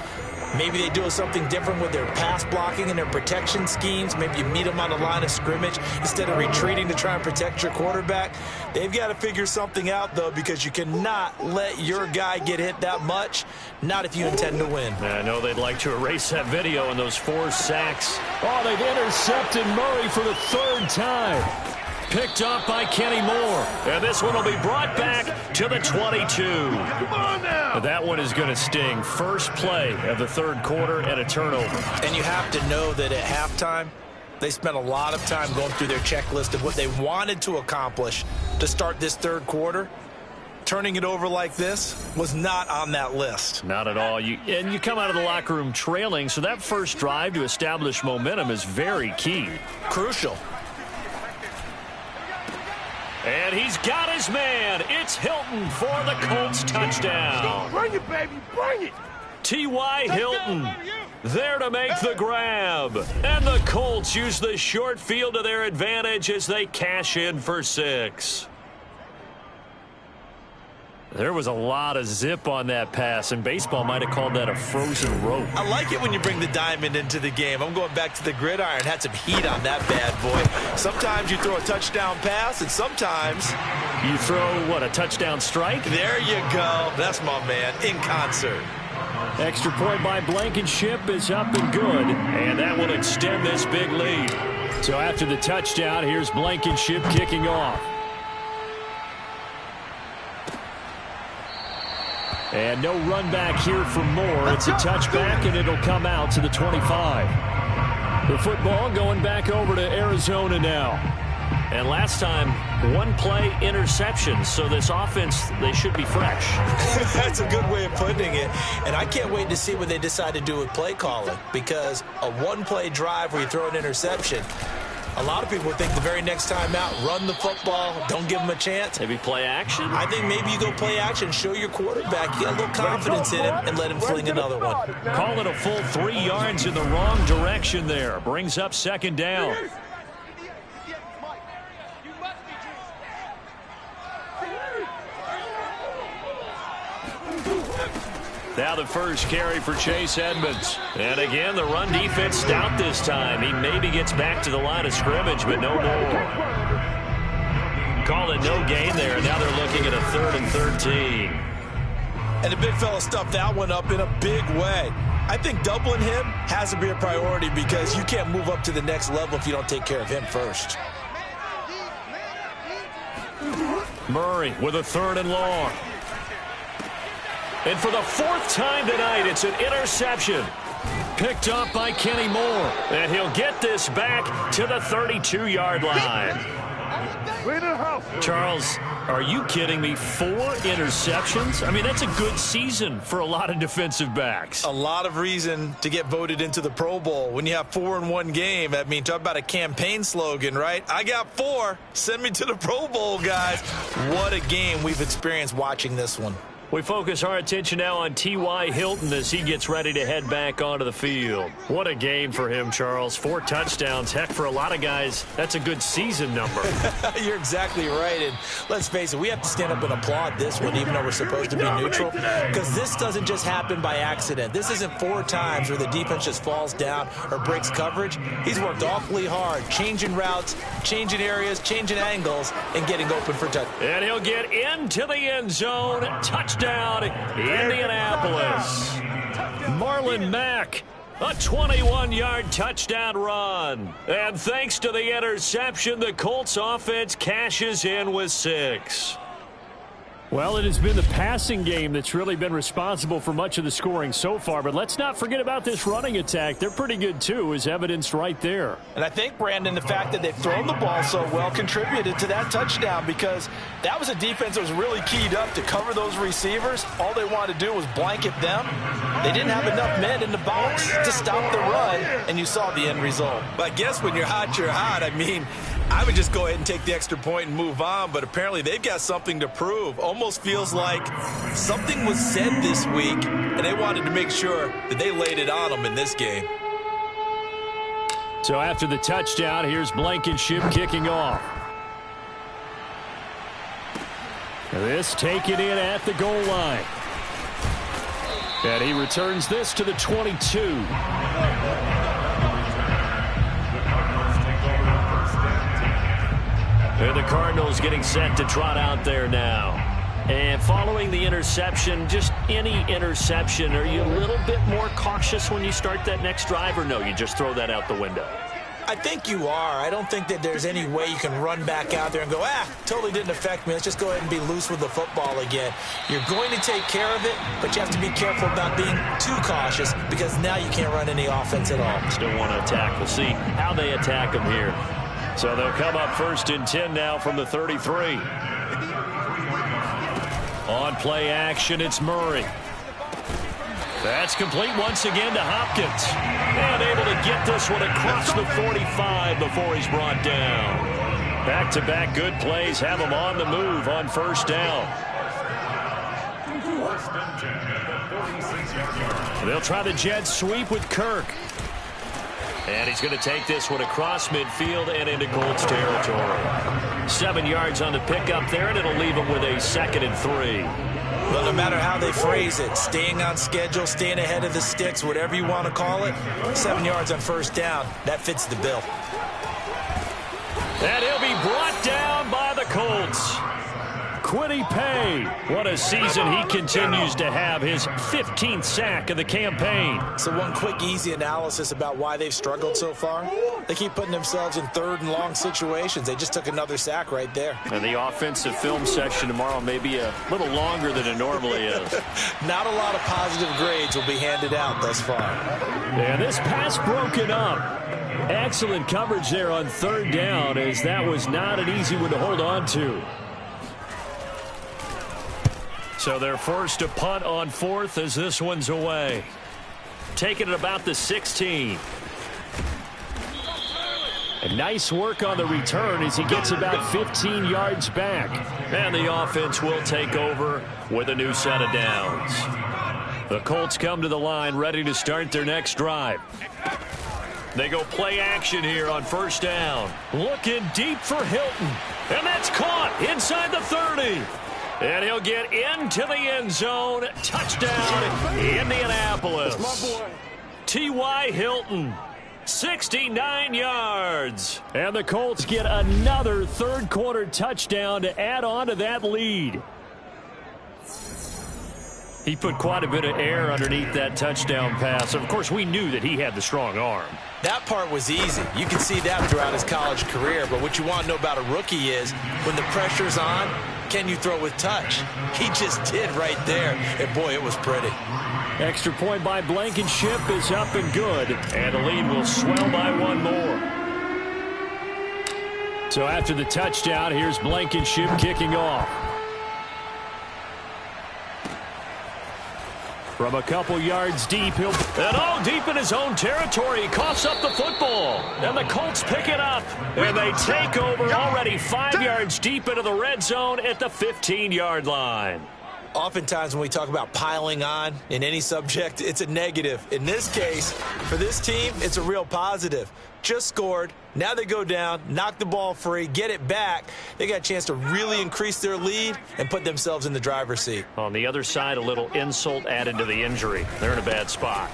Maybe they do something different with their pass blocking and their protection schemes. Maybe you meet them on the line of scrimmage instead of retreating to try and protect your quarterback. They've got to figure something out, though, because you cannot let your guy get hit that much, not if you intend to win. I know they'd like to erase that video and those 4 sacks. Oh, they've intercepted Murray for the 3rd time. Picked up by Kenny Moore. And this one will be brought back to the 22. Come on now. That one is going to sting. First play of the third quarter and a turnover. And you have to know that at halftime, they spent a lot of time going through their checklist of what they wanted to accomplish to start this third quarter. Turning it over like this was not on that list. Not at all. You come out of the locker room trailing, so that first drive to establish momentum is very key. Crucial. And he's got his man. It's Hilton for the Colts touchdown. Bring it, baby. Bring it. T.Y. Hilton there to make the grab. And the Colts use the short field to their advantage as they cash in for 6. There was a lot of zip on that pass, and baseball might have called that a frozen rope. I like it when you bring the diamond into the game. I'm going back to the gridiron. Had some heat on that bad boy. Sometimes you throw a touchdown pass, and sometimes you throw, what, a touchdown strike? There you go. That's my man, in concert. Extra point by Blankenship is up and good, and that will extend this big lead. So after the touchdown, here's Blankenship kicking off. And no run back here for Moore. It's a touchback, and it'll come out to the 25. The football going back over to Arizona now. And last time, 1 play interception. So this offense, they should be fresh. That's a good way of putting it. And I can't wait to see what they decide to do with play calling. Because a 1-play drive where you throw an interception, a lot of people think the very next time out, run the football, don't give them a chance. Maybe play action? I think maybe you go play action, show your quarterback, you got a little confidence in him, and let him fling another one. Call it a full 3 yards in the wrong direction there. Brings up second down. Now the first carry for Chase Edmonds. And again, the run defense stout this time. He maybe gets back to the line of scrimmage, but no more. Call it no gain there. Now they're looking at a 3rd and 13. And the big fella stuffed that one up in a big way. I think doubling him has to be a priority because you can't move up to the next level if you don't take care of him first. Murray with a 3rd and long. And for the 4th time tonight, it's an interception. Picked up by Kenny Moore. And he'll get this back to the 32-yard line. Charles, are you kidding me? 4 interceptions? I mean, that's a good season for a lot of defensive backs. A lot of reason to get voted into the Pro Bowl when you have 4 in one game. I mean, talk about a campaign slogan, right? I got 4. Send me to the Pro Bowl, guys. What a game we've experienced watching this one. We focus our attention now on T.Y. Hilton as he gets ready to head back onto the field. What a game for him, Charles. 4 touchdowns. Heck, for a lot of guys, that's a good season number. You're exactly right. And let's face it, we have to stand up and applaud this one, even though we're supposed to be neutral, because this doesn't just happen by accident. This isn't 4 times where the defense just falls down or breaks coverage. He's worked awfully hard, changing routes, changing areas, changing angles, and getting open for touch. And he'll get into the end zone. Touchdown. Indianapolis. Marlon Mack, a 21-yard touchdown run. And thanks to the interception, the Colts offense cashes in with 6. Well, it has been the passing game that's really been responsible for much of the scoring so far. But let's not forget about this running attack. They're pretty good, too, as evidenced right there. And I think, Brandon, the fact that they've thrown the ball so well contributed to that touchdown because that was a defense that was really keyed up to cover those receivers. All they wanted to do was blanket them. They didn't have enough men in the box to stop the run, and you saw the end result. But I guess when you're hot, you're hot. I mean, I would just go ahead and take the extra point and move on, but apparently they've got something to prove. Almost feels like something was said this week, and they wanted to make sure that they laid it on them in this game. So after the touchdown, here's Blankenship kicking off. This taken in at the goal line. And he returns this to the 22. And the Cardinals getting set to trot out there now. And following the interception, just any interception, are you a little bit more cautious when you start that next drive, or no, you just throw that out the window? I think you are. I don't think that there's any way you can run back out there and go, totally didn't affect me. Let's just go ahead and be loose with the football again. You're going to take care of it, but you have to be careful about being too cautious because now you can't run any offense at all. Still want to attack. We'll see how they attack them here. So they'll come up 1st and 10 now from the 33. On play action, it's Murray. That's complete once again to Hopkins. And able to get this one across the 45 before he's brought down. Back-to-back good plays have him on the move on 1st down. They'll try the jet sweep with Kirk. And he's going to take this one across midfield and into Colts territory. 7 yards on the pickup there, and it'll leave him with a 2nd and 3. Well, no matter how they phrase it, staying on schedule, staying ahead of the sticks, whatever you want to call it, 7 yards on 1st down, that fits the bill. And he'll be brought down by the Colts. Kwity Paye, what a season he continues to have, his 15th sack of the campaign. So one quick, easy analysis about why they've struggled so far. They keep putting themselves in 3rd and long situations. They just took another sack right there. And the offensive film session tomorrow may be a little longer than it normally is. Not a lot of positive grades will be handed out thus far. And this pass broken up. Excellent coverage there on 3rd down, as that was not an easy one to hold on to. So they're forced to punt on 4th as this one's away. Taking it about the 16. And nice work on the return as he gets about 15 yards back. And the offense will take over with a new set of downs. The Colts come to the line ready to start their next drive. They go play action here on 1st down. Looking deep for Hilton. And that's caught inside the 30. And he'll get into the end zone. Touchdown, Indianapolis. T.Y. Hilton, 69 yards. And the Colts get another third-quarter touchdown to add on to that lead. He put quite a bit of air underneath that touchdown pass. Of course, we knew that he had the strong arm. That part was easy. You can see that throughout his college career. But what you want to know about a rookie is when the pressure's on, can you throw with touch? He just did right there. And, boy, it was pretty. Extra point by Blankenship is up and good. And the lead will swell by one more. So after the touchdown, here's Blankenship kicking off. From a couple yards deep, and all deep in his own territory. He coughs up the football. And the Colts pick it up. And they take over already 5 yards deep into the red zone at the 15-yard line. Oftentimes when we talk about piling on in any subject, it's a negative. In this case, for this team, it's a real positive. Just scored. Now they go down, knock the ball free, get it back. They got a chance to really increase their lead and put themselves in the driver's seat. On the other side, a little insult added to the injury. They're in a bad spot.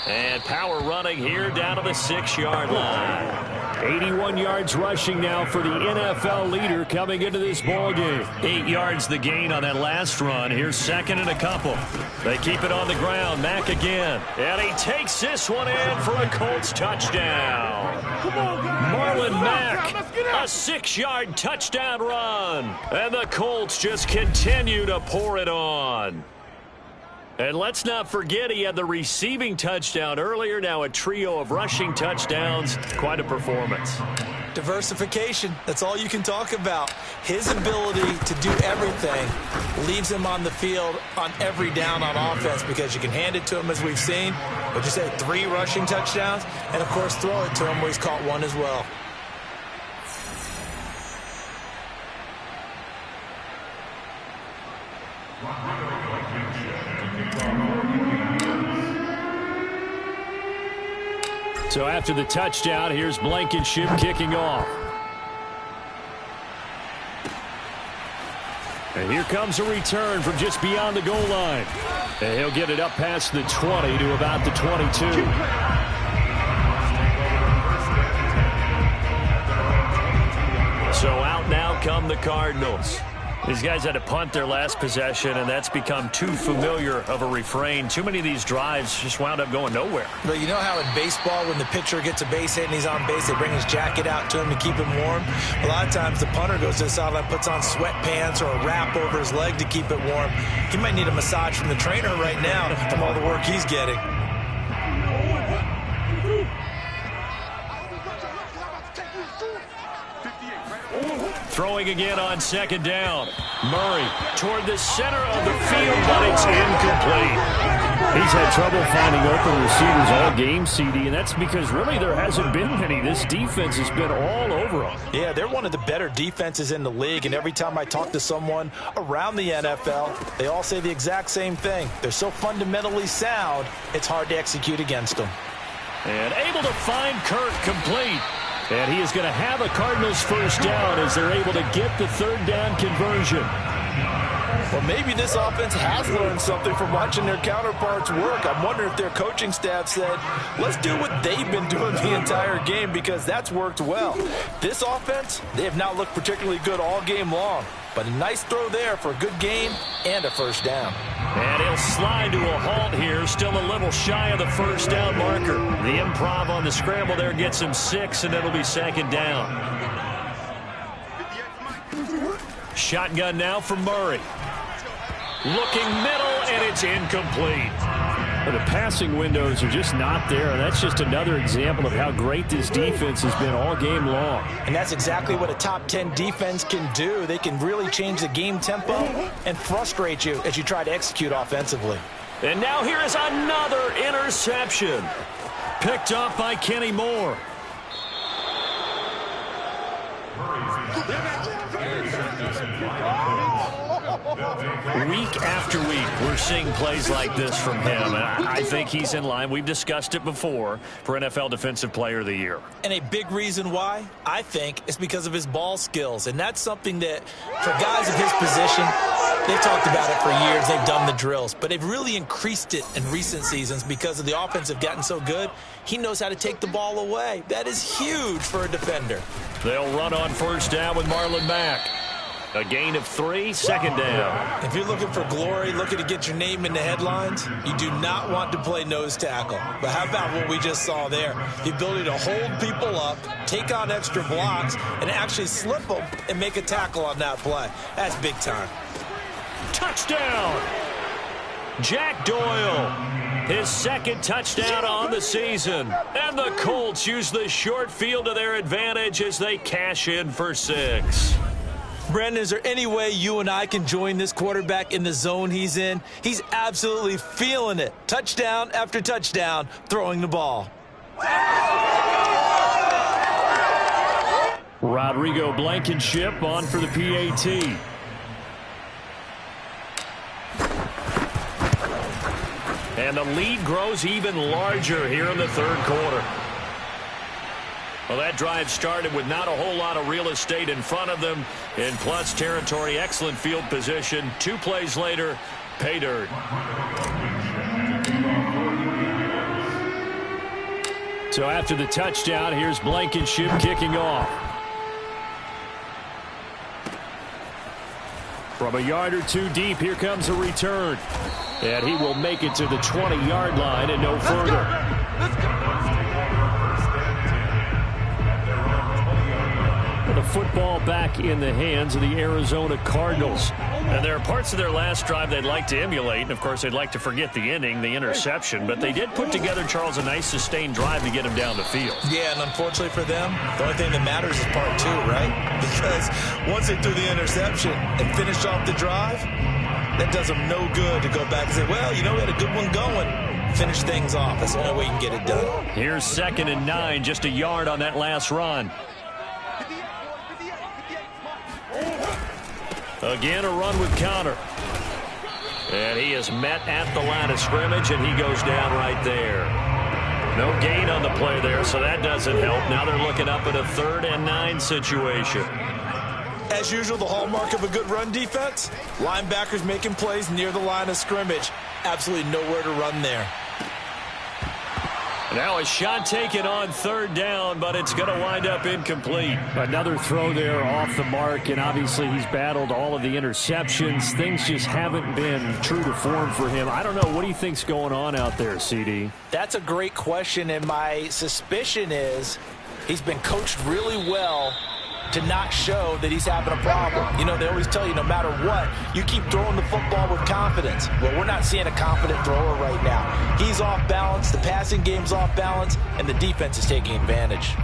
And power running here down to the 6-yard line. 81 yards rushing now for the NFL leader coming into this ball game. 8 yards the gain on that last run. Here's second and a couple. They keep it on the ground. Mack again. And he takes this one in for a Colts touchdown. Marlon Mack, a 6-yard touchdown run. And the Colts just continue to pour it on. And let's not forget he had the receiving touchdown earlier. Now a trio of rushing touchdowns. Quite a performance. Diversification. That's all you can talk about. His ability to do everything leaves him on the field on every down on offense because you can hand it to him as we've seen. But you say 3 rushing touchdowns and, of course, throw it to him where he's caught one as well. So after the touchdown, here's Blankenship kicking off. And here comes a return from just beyond the goal line. And he'll get it up past the 20 to about the 22. So out now come the Cardinals. These guys had to punt their last possession, and that's become too familiar of a refrain. Too many of these drives just wound up going nowhere. But you know how in baseball, when the pitcher gets a base hit and he's on base, they bring his jacket out to him to keep him warm? A lot of times the punter goes to the sideline, puts on sweatpants or a wrap over his leg to keep it warm. He might need a massage from the trainer right now from all the work he's getting. Throwing again on second down. Murray toward the center of the field, but it's incomplete. He's had trouble finding open receivers all game, CD, and that's because really there hasn't been many. This defense has been all over them. Yeah, they're one of the better defenses in the league, and every time I talk to someone around the NFL, they all say the exact same thing. They're so fundamentally sound, it's hard to execute against them. And able to find Kirk complete. And he is going to have a Cardinals first down as they're able to get the third down conversion. Well, maybe this offense has learned something from watching their counterparts work. I'm wondering if their coaching staff said, let's do what they've been doing the entire game because that's worked well. This offense, they have not looked particularly good all game long. But a nice throw there for a good game and a first down. And he'll slide to a halt here, still a little shy of the first down marker. The improv on the scramble there gets him 6, and it'll be second down. Shotgun now from Murray. Looking middle, and it's incomplete. The passing windows are just not there, and that's just another example of how great this defense has been all game long. And that's exactly what a top 10 defense can do. They can really change the game tempo and frustrate you as you try to execute offensively. And now here is another interception. Picked up by Kenny Moore. Week after week, we're seeing plays like this from him, and I think he's in line. We've discussed it before for NFL Defensive Player of the Year. And a big reason why, I think, is because of his ball skills. And that's something that, for guys of his position, they've talked about it for years. They've done the drills. But they've really increased it in recent seasons because of the offense have gotten so good. He knows how to take the ball away. That is huge for a defender. They'll run on first down with Marlon Mack. A gain of 3, second down. If you're looking for glory, looking to get your name in the headlines, you do not want to play nose tackle. But how about what we just saw there? The ability to hold people up, take on extra blocks, and actually slip them and make a tackle on that play. That's big time. Touchdown! Jack Doyle, his second touchdown on the season. And the Colts use the short field to their advantage as they cash in for 6. Brandon, is there any way you and I can join this quarterback in the zone he's in? He's absolutely feeling it. Touchdown after touchdown, throwing the ball. Rodrigo Blankenship on for the PAT. And the lead grows even larger here in the third quarter. Well, that drive started with not a whole lot of real estate in front of them. In plus territory, excellent field position. 2 plays later, pay dirt. So after the touchdown, here's Blankenship kicking off. From a yard or 2 deep, here comes a return. And he will make it to the 20-yard line and no further. The football back in the hands of the Arizona Cardinals. And there are parts of their last drive they'd like to emulate. And, of course, they'd like to forget the ending, the interception. But they did put together, Charles, a nice sustained drive to get him down the field. Yeah, and unfortunately for them, the only thing that matters is part 2, right? Because once they threw the interception and finished off the drive, that does them no good to go back and say, well, you know, we had a good one going. Finish things off. That's the only way you can get it done. Here's 2nd and 9, just a yard on that last run. Again, a run with counter. And he is met at the line of scrimmage, and he goes down right there. No gain on the play there, so that doesn't help. Now they're looking up at a 3rd and 9 situation. As usual, the hallmark of a good run defense, linebackers making plays near the line of scrimmage. Absolutely nowhere to run there. Now a shot taken on 3rd down, but it's going to wind up incomplete. Another throw there off the mark, and obviously he's battled all of the interceptions. Things just haven't been true to form for him. I don't know. What do you think's going on out there, CD? That's a great question, and my suspicion is he's been coached really well to not show that he's having a problem. You know, they always tell you no matter what, you keep throwing the football with confidence. Well, we're not seeing a confident thrower right now. He's off balance, the passing game's off balance, and the defense is taking advantage.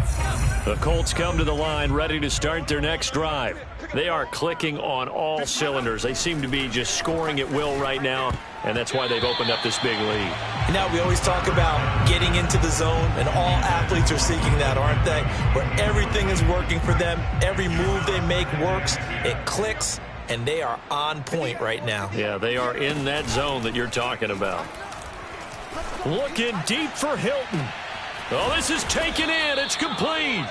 The Colts come to the line ready to start their next drive. They are clicking on all cylinders. They seem to be just scoring at will right now, and that's why they've opened up this big lead. Now, we always talk about getting into the zone, and all athletes are seeking that, aren't they? Where everything is working for them. Every move they make works. It clicks, and they are on point right now. Yeah, they are in that zone that you're talking about. Looking deep for Hilton. Oh, this is taken in. It's complete.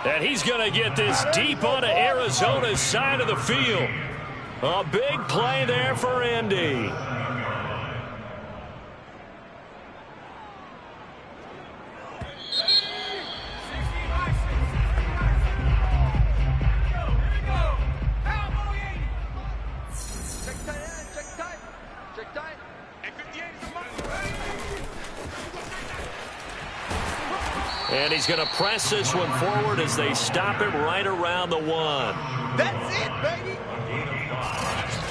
And he's going to get this deep onto Arizona's side of the field. A big play there for Indy. And he's going to press this one forward as they stop him right around the 1. That's it, baby.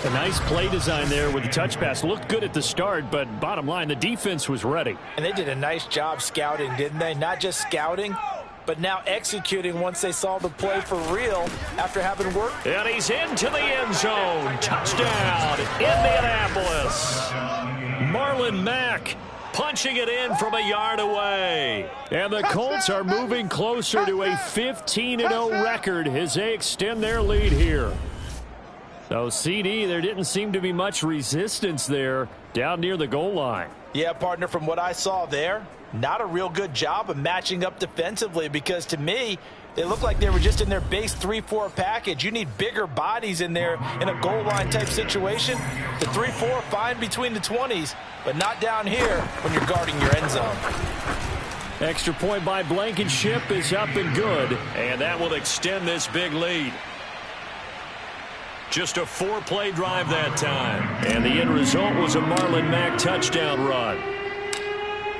A nice play design there with the touch pass. Looked good at the start, but bottom line, the defense was ready. And they did a nice job scouting, didn't they? Not just scouting, but now executing once they saw the play for real after having worked. And he's into the end zone. Touchdown, Indianapolis. Marlon Mack punching it in from a yard away. And the Colts are moving closer to a 15-0 record as they extend their lead here. So, CD, there didn't seem to be much resistance there down near the goal line. Yeah, partner, from what I saw there, not a real good job of matching up defensively, because to me, they look like they were just in their base 3-4 package. You need bigger bodies in there in a goal line type situation. The 3-4, fine between the 20s, but not down here when you're guarding your end zone. Extra point by Blankenship is up and good, and that will extend this big lead. Just a 4-play drive that time. And the end result was a Marlon Mack touchdown run.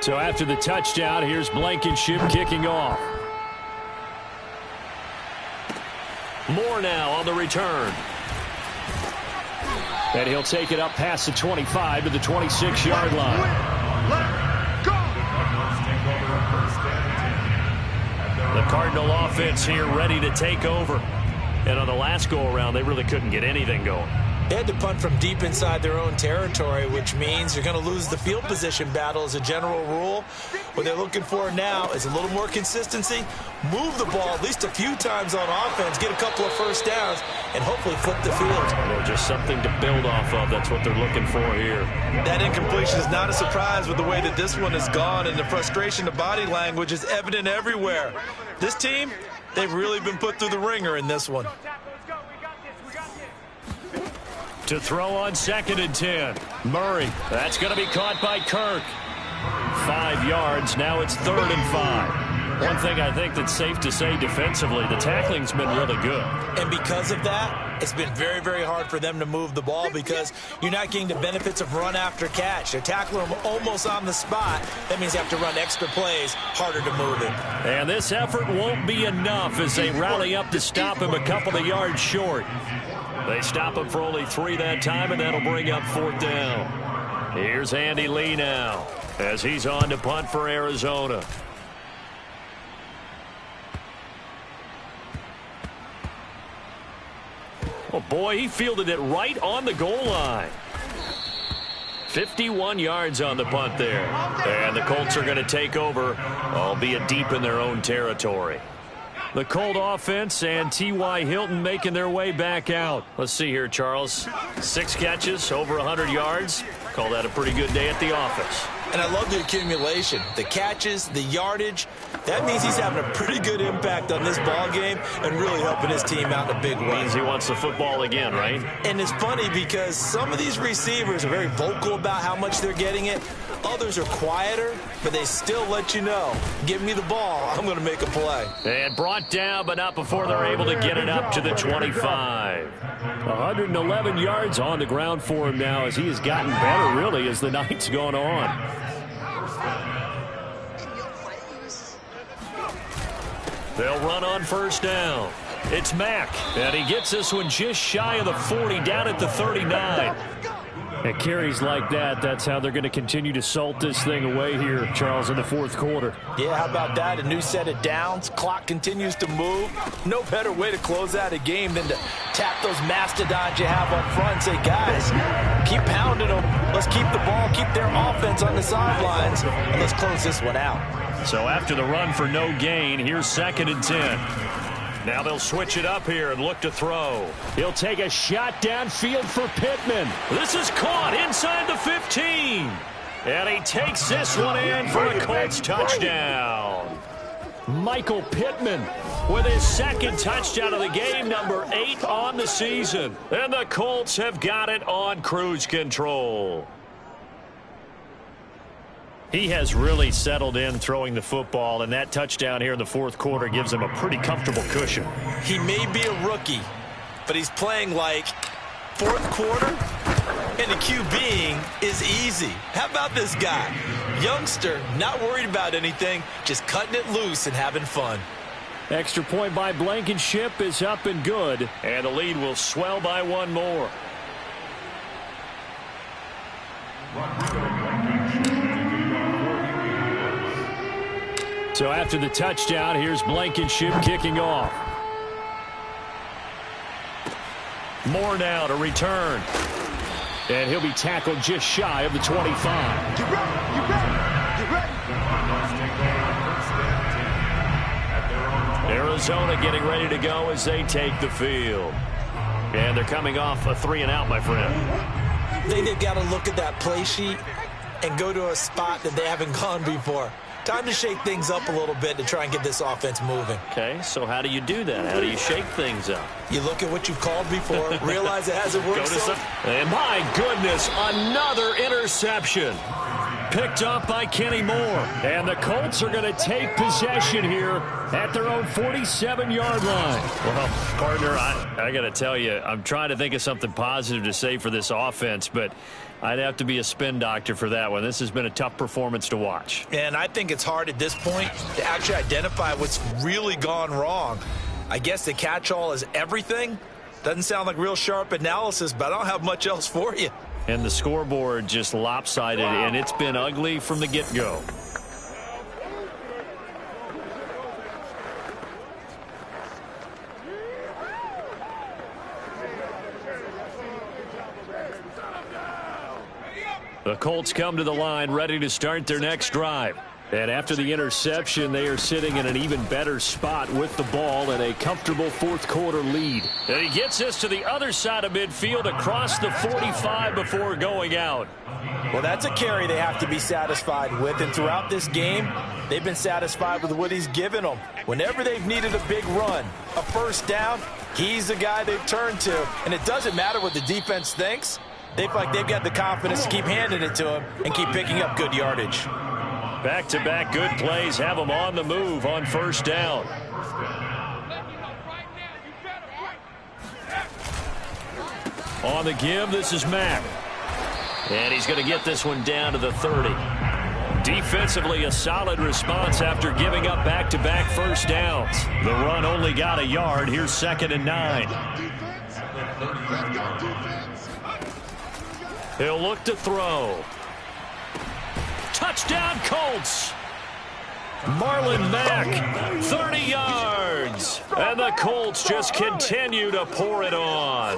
So after the touchdown, here's Blankenship kicking off. Moore now on the return. And he'll take it up past the 25 to the 26-yard line. The Cardinal offense here ready to take over. And on the last go-around, they really couldn't get anything going. They had to punt from deep inside their own territory, which means you're going to lose the field position battle as a general rule. What they're looking for now is a little more consistency, move the ball at least a few times on offense, get a couple of first downs, and hopefully flip the field. Well, just something to build off of. That's what they're looking for here. That incompletion is not a surprise with the way that this one has gone, and the frustration of body language is evident everywhere. This team, they've really been put through the ringer in this one. To throw on 2nd and 10. Murray. That's going to be caught by Kirk. 5 yards. Now it's 3rd and 5. One thing I think that's safe to say defensively, the tackling's been really good. And because of that, it's been very, very hard for them to move the ball because you're not getting the benefits of run after catch. They're tackling them almost on the spot. That means you have to run extra plays, harder to move it. And this effort won't be enough as they rally up to stop him a couple of yards short. They stop him for only 3 that time, and that'll bring up 4th down. Here's Andy Lee now as he's on to punt for Arizona. Oh, boy, he fielded it right on the goal line. 51 yards on the punt there. And the Colts are going to take over, albeit deep in their own territory. The Colt offense and T.Y. Hilton making their way back out. Let's see here, Charles. 6 catches, over 100 yards. Call that a pretty good day at the office. And I love the accumulation, the catches, the yardage. That means he's having a pretty good impact on this ball game and really helping his team out in a big way. Means he wants the football again, right? And it's funny because some of these receivers are very vocal about how much they're getting it. Others are quieter, but they still let you know, give me the ball, I'm going to make a play. And brought down, but not before they're able to get it up to the 25. 111 yards on the ground for him now as he has gotten better, really, as the night's gone on. They'll run on 1st down. It's Mack, and he gets this one just shy of the 40, down at the 39. At carries like that, that's how they're going to continue to salt this thing away here, Charles, in the 4th quarter. Yeah, how about that? A new set of downs. Clock continues to move. No better way to close out a game than to tap those mastodons you have up front and say, guys, keep pounding them. Let's keep the ball, keep their offense on the sidelines, and let's close this one out. So after the run for no gain, here's 2nd and 10. Now they'll switch it up here and look to throw. He'll take a shot downfield for Pittman. This is caught inside the 15. And he takes this one in for a Colts touchdown. Michael Pittman with his 2nd touchdown of the game, number 8 on the season. And the Colts have got it on cruise control. He has really settled in throwing the football, and that touchdown here in the 4th quarter gives him a pretty comfortable cushion. He may be a rookie, but he's playing like 4th quarter, and the QBing is easy. How about this guy? Youngster, not worried about anything, just cutting it loose and having fun. Extra point by Blankenship is up and good, and the lead will swell by 1 more. So after the touchdown, here's Blankenship kicking off. Moore now to return. And he'll be tackled just shy of the 25. Get ready. Arizona getting ready to go as they take the field. And they're coming off a 3-and-out, my friend. I think they've got to look at that play sheet and go to a spot that they haven't gone before. Time to shake things up a little bit to try and get this offense moving. Okay, so how do you do that? How do you shake things up? You look at what you've called before, realize it hasn't worked. And my goodness, another interception. Picked up by Kenny Moore. And the Colts are going to take possession here at their own 47-yard line. Well, partner, I got to tell you, I'm trying to think of something positive to say for this offense, but I'd have to be a spin doctor for that one. This has been a tough performance to watch. And I think it's hard at this point to actually identify what's really gone wrong. I guess the catch-all is everything. Doesn't sound like real sharp analysis, but I don't have much else for you. And the scoreboard just lopsided, and it's been ugly from the get-go. The Colts come to the line ready to start their next drive. And after the interception, they are sitting in an even better spot with the ball and a comfortable fourth-quarter lead. And he gets this to the other side of midfield across the 45 before going out. Well, that's a carry they have to be satisfied with. And throughout this game, they've been satisfied with what he's given them. Whenever they've needed a big run, a first down, he's the guy they've turned to. And it doesn't matter what the defense thinks. They feel like they've got the confidence to keep handing it to him and keep picking up good yardage. Back-to-back good plays have them on the move on first down. On the give, this is Mack. And he's going to get this one down to the 30. Defensively, a solid response after giving up back-to-back first downs. The run only got a yard. Here's 2nd and 9. He'll look to throw. Touchdown, Colts. Marlon Mack, 30 yards. And the Colts just continue to pour it on.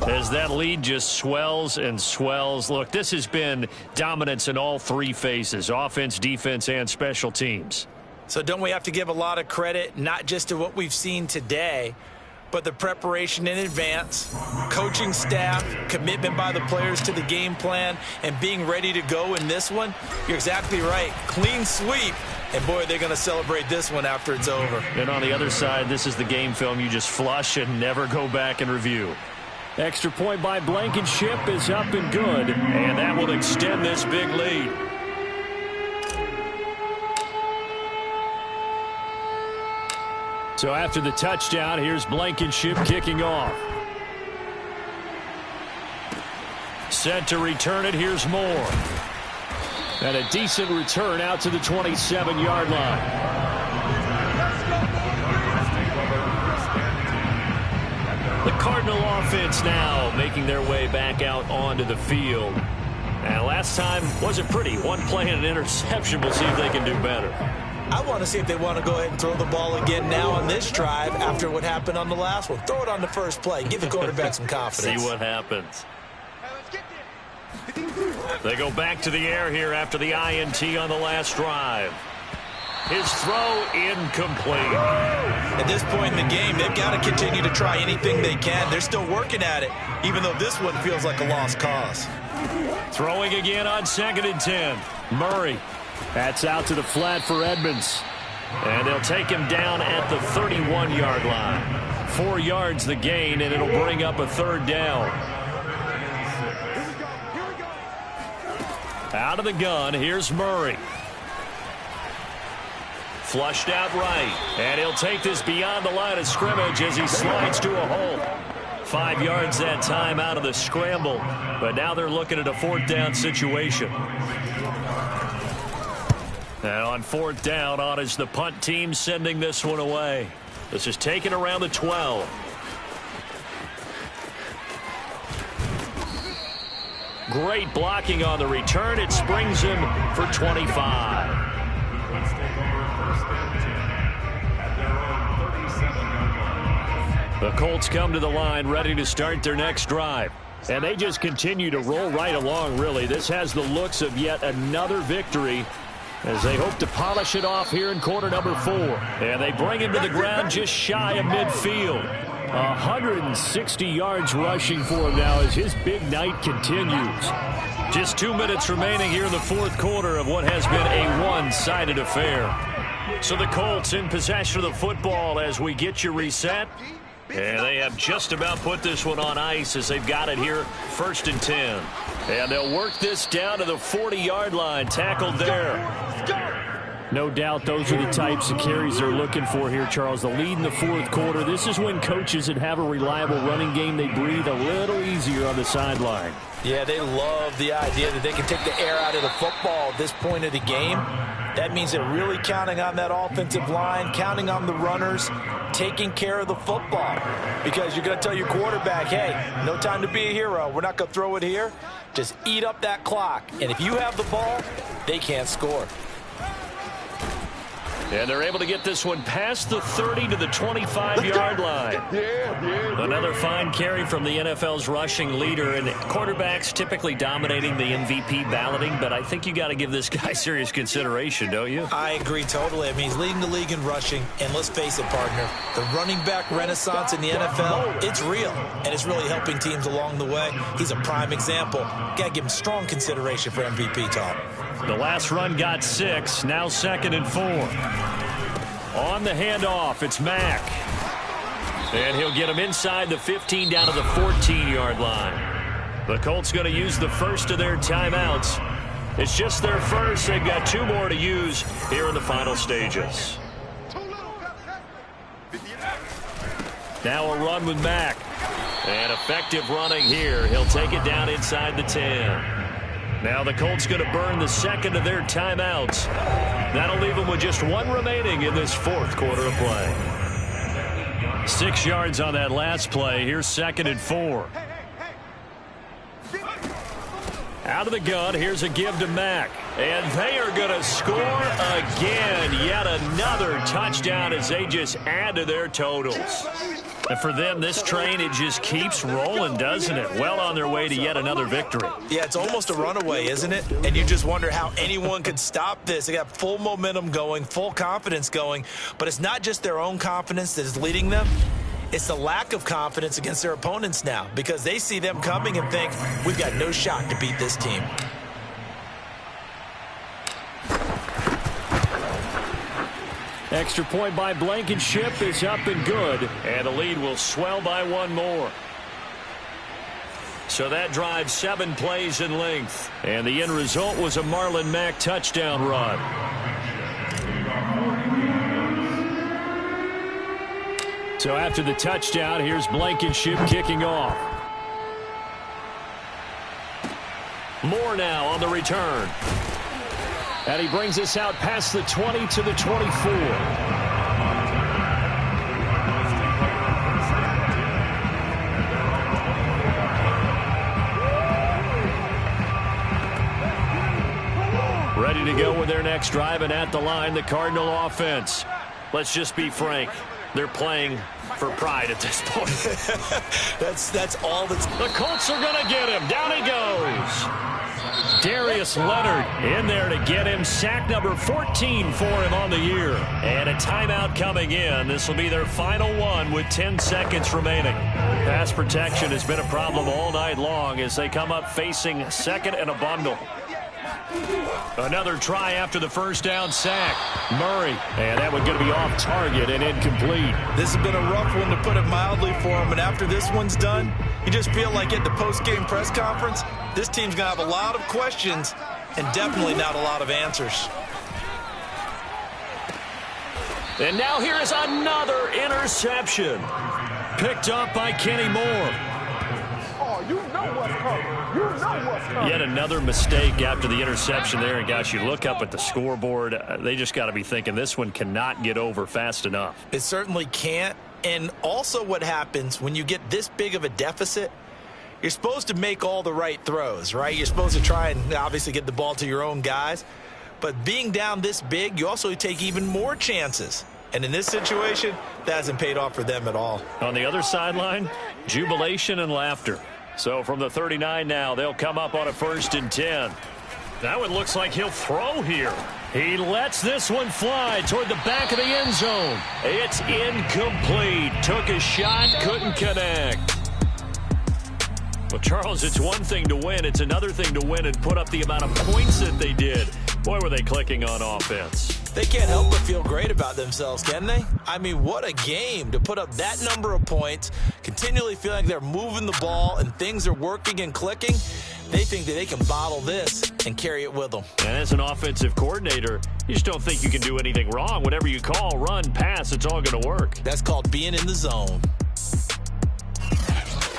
As that lead just swells and swells. Look, this has been dominance in all three phases, offense, defense, and special teams. So don't we have to give a lot of credit, not just to what we've seen today, but the preparation in advance, coaching staff, commitment by the players to the game plan, and being ready to go in this one? You're exactly right. Clean sweep. And, boy, they're going to celebrate this one after it's over. And on the other side, this is the game film you just flush and never go back and review. Extra point by Blankenship is up and good, and that will extend this big lead. So after the touchdown, here's Blankenship kicking off. Set to return it, here's Moore. And a decent return out to the 27-yard line. The Cardinal offense now making their way back out onto the field. And last time wasn't pretty. One play and an interception. We'll see if they can do better. I want to see if they want to go ahead and throw the ball again now on this drive after what happened on the last one. Throw it on the first play. Give the quarterback some confidence. See what happens. They go back to the air here after the INT on the last drive. His throw incomplete. At this point in the game, they've got to continue to try anything they can. They're still working at it, even though this one feels like a lost cause. Throwing again on 2nd and 10. Murray. That's out to the flat for Edmonds. And they'll take him down at the 31-yard line. 4 yards the gain, and it'll bring up a 3rd down. Out of the gun, here's Murray. Flushed out right. And he'll take this beyond the line of scrimmage as he slides to a hole. 5 yards that time out of the scramble. But now they're looking at a 4th down situation. And on 4th down, on is the punt team sending this one away. This is taken around the 12. Great blocking on the return. It springs him for 25. The Colts come to the line ready to start their next drive. And they just continue to roll right along, really. This has the looks of yet another victory as they hope to polish it off here in quarter number 4. And they bring him to the ground just shy of midfield. 160 yards rushing for him now as his big night continues. Just 2 minutes remaining here in the fourth quarter of what has been a one-sided affair. So the Colts in possession of the football as we get you reset. And they have just about put this one on ice as they've got it here, 1st and 10. And they'll work this down to the 40-yard line, tackled there. No doubt those are the types of carries they're looking for here, Charles. The lead in the fourth quarter. This is when coaches that have a reliable running game, they breathe a little easier on the sideline. Yeah, they love the idea that they can take the air out of the football at this point of the game. That means they're really counting on that offensive line, counting on the runners, taking care of the football. Because you're going to tell your quarterback, hey, no time to be a hero. We're not going to throw it here. Just eat up that clock. And if you have the ball, they can't score. And they're able to get this one past the 30 to the 25-yard line. Another fine carry from the NFL's rushing leader, and quarterbacks typically dominating the MVP balloting, but I think you got to give this guy serious consideration, don't you? I agree totally. I mean, he's leading the league in rushing, and let's face it, partner, the running back renaissance in the NFL, it's real, and it's really helping teams along the way. He's a prime example. Got to give him strong consideration for MVP, Tom. The last run got 6, now 2nd and 4. On the handoff, it's Mack. And he'll get him inside the 15 down to the 14-yard line. The Colts going to use the first of their timeouts. It's just their first. They've got 2 more to use here in the final stages. Now a run with Mack. And effective running here. He'll take it down inside the 10. Now the Colts going to burn the second of their timeouts. That'll leave them with just 1 remaining in this fourth quarter of play. 6 yards on that last play. Here's 2nd and 4. Out of the gun, here's a give to Mack. And they are going to score again. Yet another touchdown as they just add to their totals. And for them, this train, it just keeps rolling, doesn't it? Well on their way to yet another victory. Yeah, it's almost a runaway, isn't it? And you just wonder how anyone could stop this. They got full momentum going, full confidence going. But it's not just their own confidence that is leading them. It's the lack of confidence against their opponents now because they see them coming and think, we've got no shot to beat this team. Extra point by Blankenship is up and good, and the lead will swell by 1 more. So that drives 7 plays in length, and the end result was a Marlon Mack touchdown run. So after the touchdown, here's Blankenship kicking off. Moore now on the return. And he brings us out past the 20 to the 24. Ready to go with their next drive, and at the line, the Cardinal offense. Let's just be frank. They're playing for pride at this point. That's all that's... The Colts are going to get him. Down he goes. Darius Leonard in there to get him. Sack number 14 for him on the year. And a timeout coming in. This will be their final one with 10 seconds remaining. Pass protection has been a problem all night long as they come up facing 2nd and a bundle. Another try after the first down sack. Murray. And that one going to be off target and incomplete. This has been a rough one to put it mildly for him. And after this one's done, you just feel like at the post-game press conference, this team's going to have a lot of questions and definitely not a lot of answers. And now here is another interception. Picked up by Kenny Moore. Oh, you know what's coming. You know what's coming. Yet another mistake after the interception there. And, gosh, you look up at the scoreboard. They just got to be thinking this one cannot get over fast enough. It certainly can't. And also what happens when you get this big of a deficit, you're supposed to make all the right throws, right? You're supposed to try and obviously get the ball to your own guys. But being down this big, you also take even more chances. And in this situation, that hasn't paid off for them at all. On the other sideline, jubilation and laughter. So from the 39 now, they'll come up on a 1st and 10. That one looks like he'll throw here. He lets this one fly toward the back of the end zone. It's incomplete. Took a shot, couldn't connect. Well, Charles, it's one thing to win. It's another thing to win and put up the amount of points that they did. Boy, were they clicking on offense. They can't help but feel great about themselves, can they? I mean, what a game to put up that number of points, continually feeling like they're moving the ball and things are working and clicking. They think that they can bottle this and carry it with them. And as an offensive coordinator, you just don't think you can do anything wrong. Whatever you call, run, pass, it's all going to work. That's called being in the zone.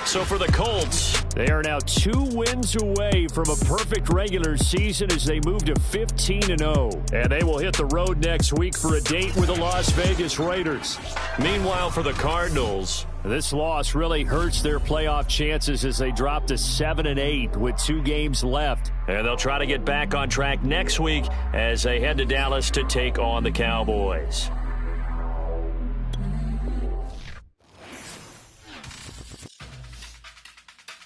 So for the Colts, they are now 2 wins away from a perfect regular season as they move to 15-0. And they will hit the road next week for a date with the Las Vegas Raiders. Meanwhile, for the Cardinals, this loss really hurts their playoff chances as they drop to 7-8 with 2 games left. And they'll try to get back on track next week as they head to Dallas to take on the Cowboys.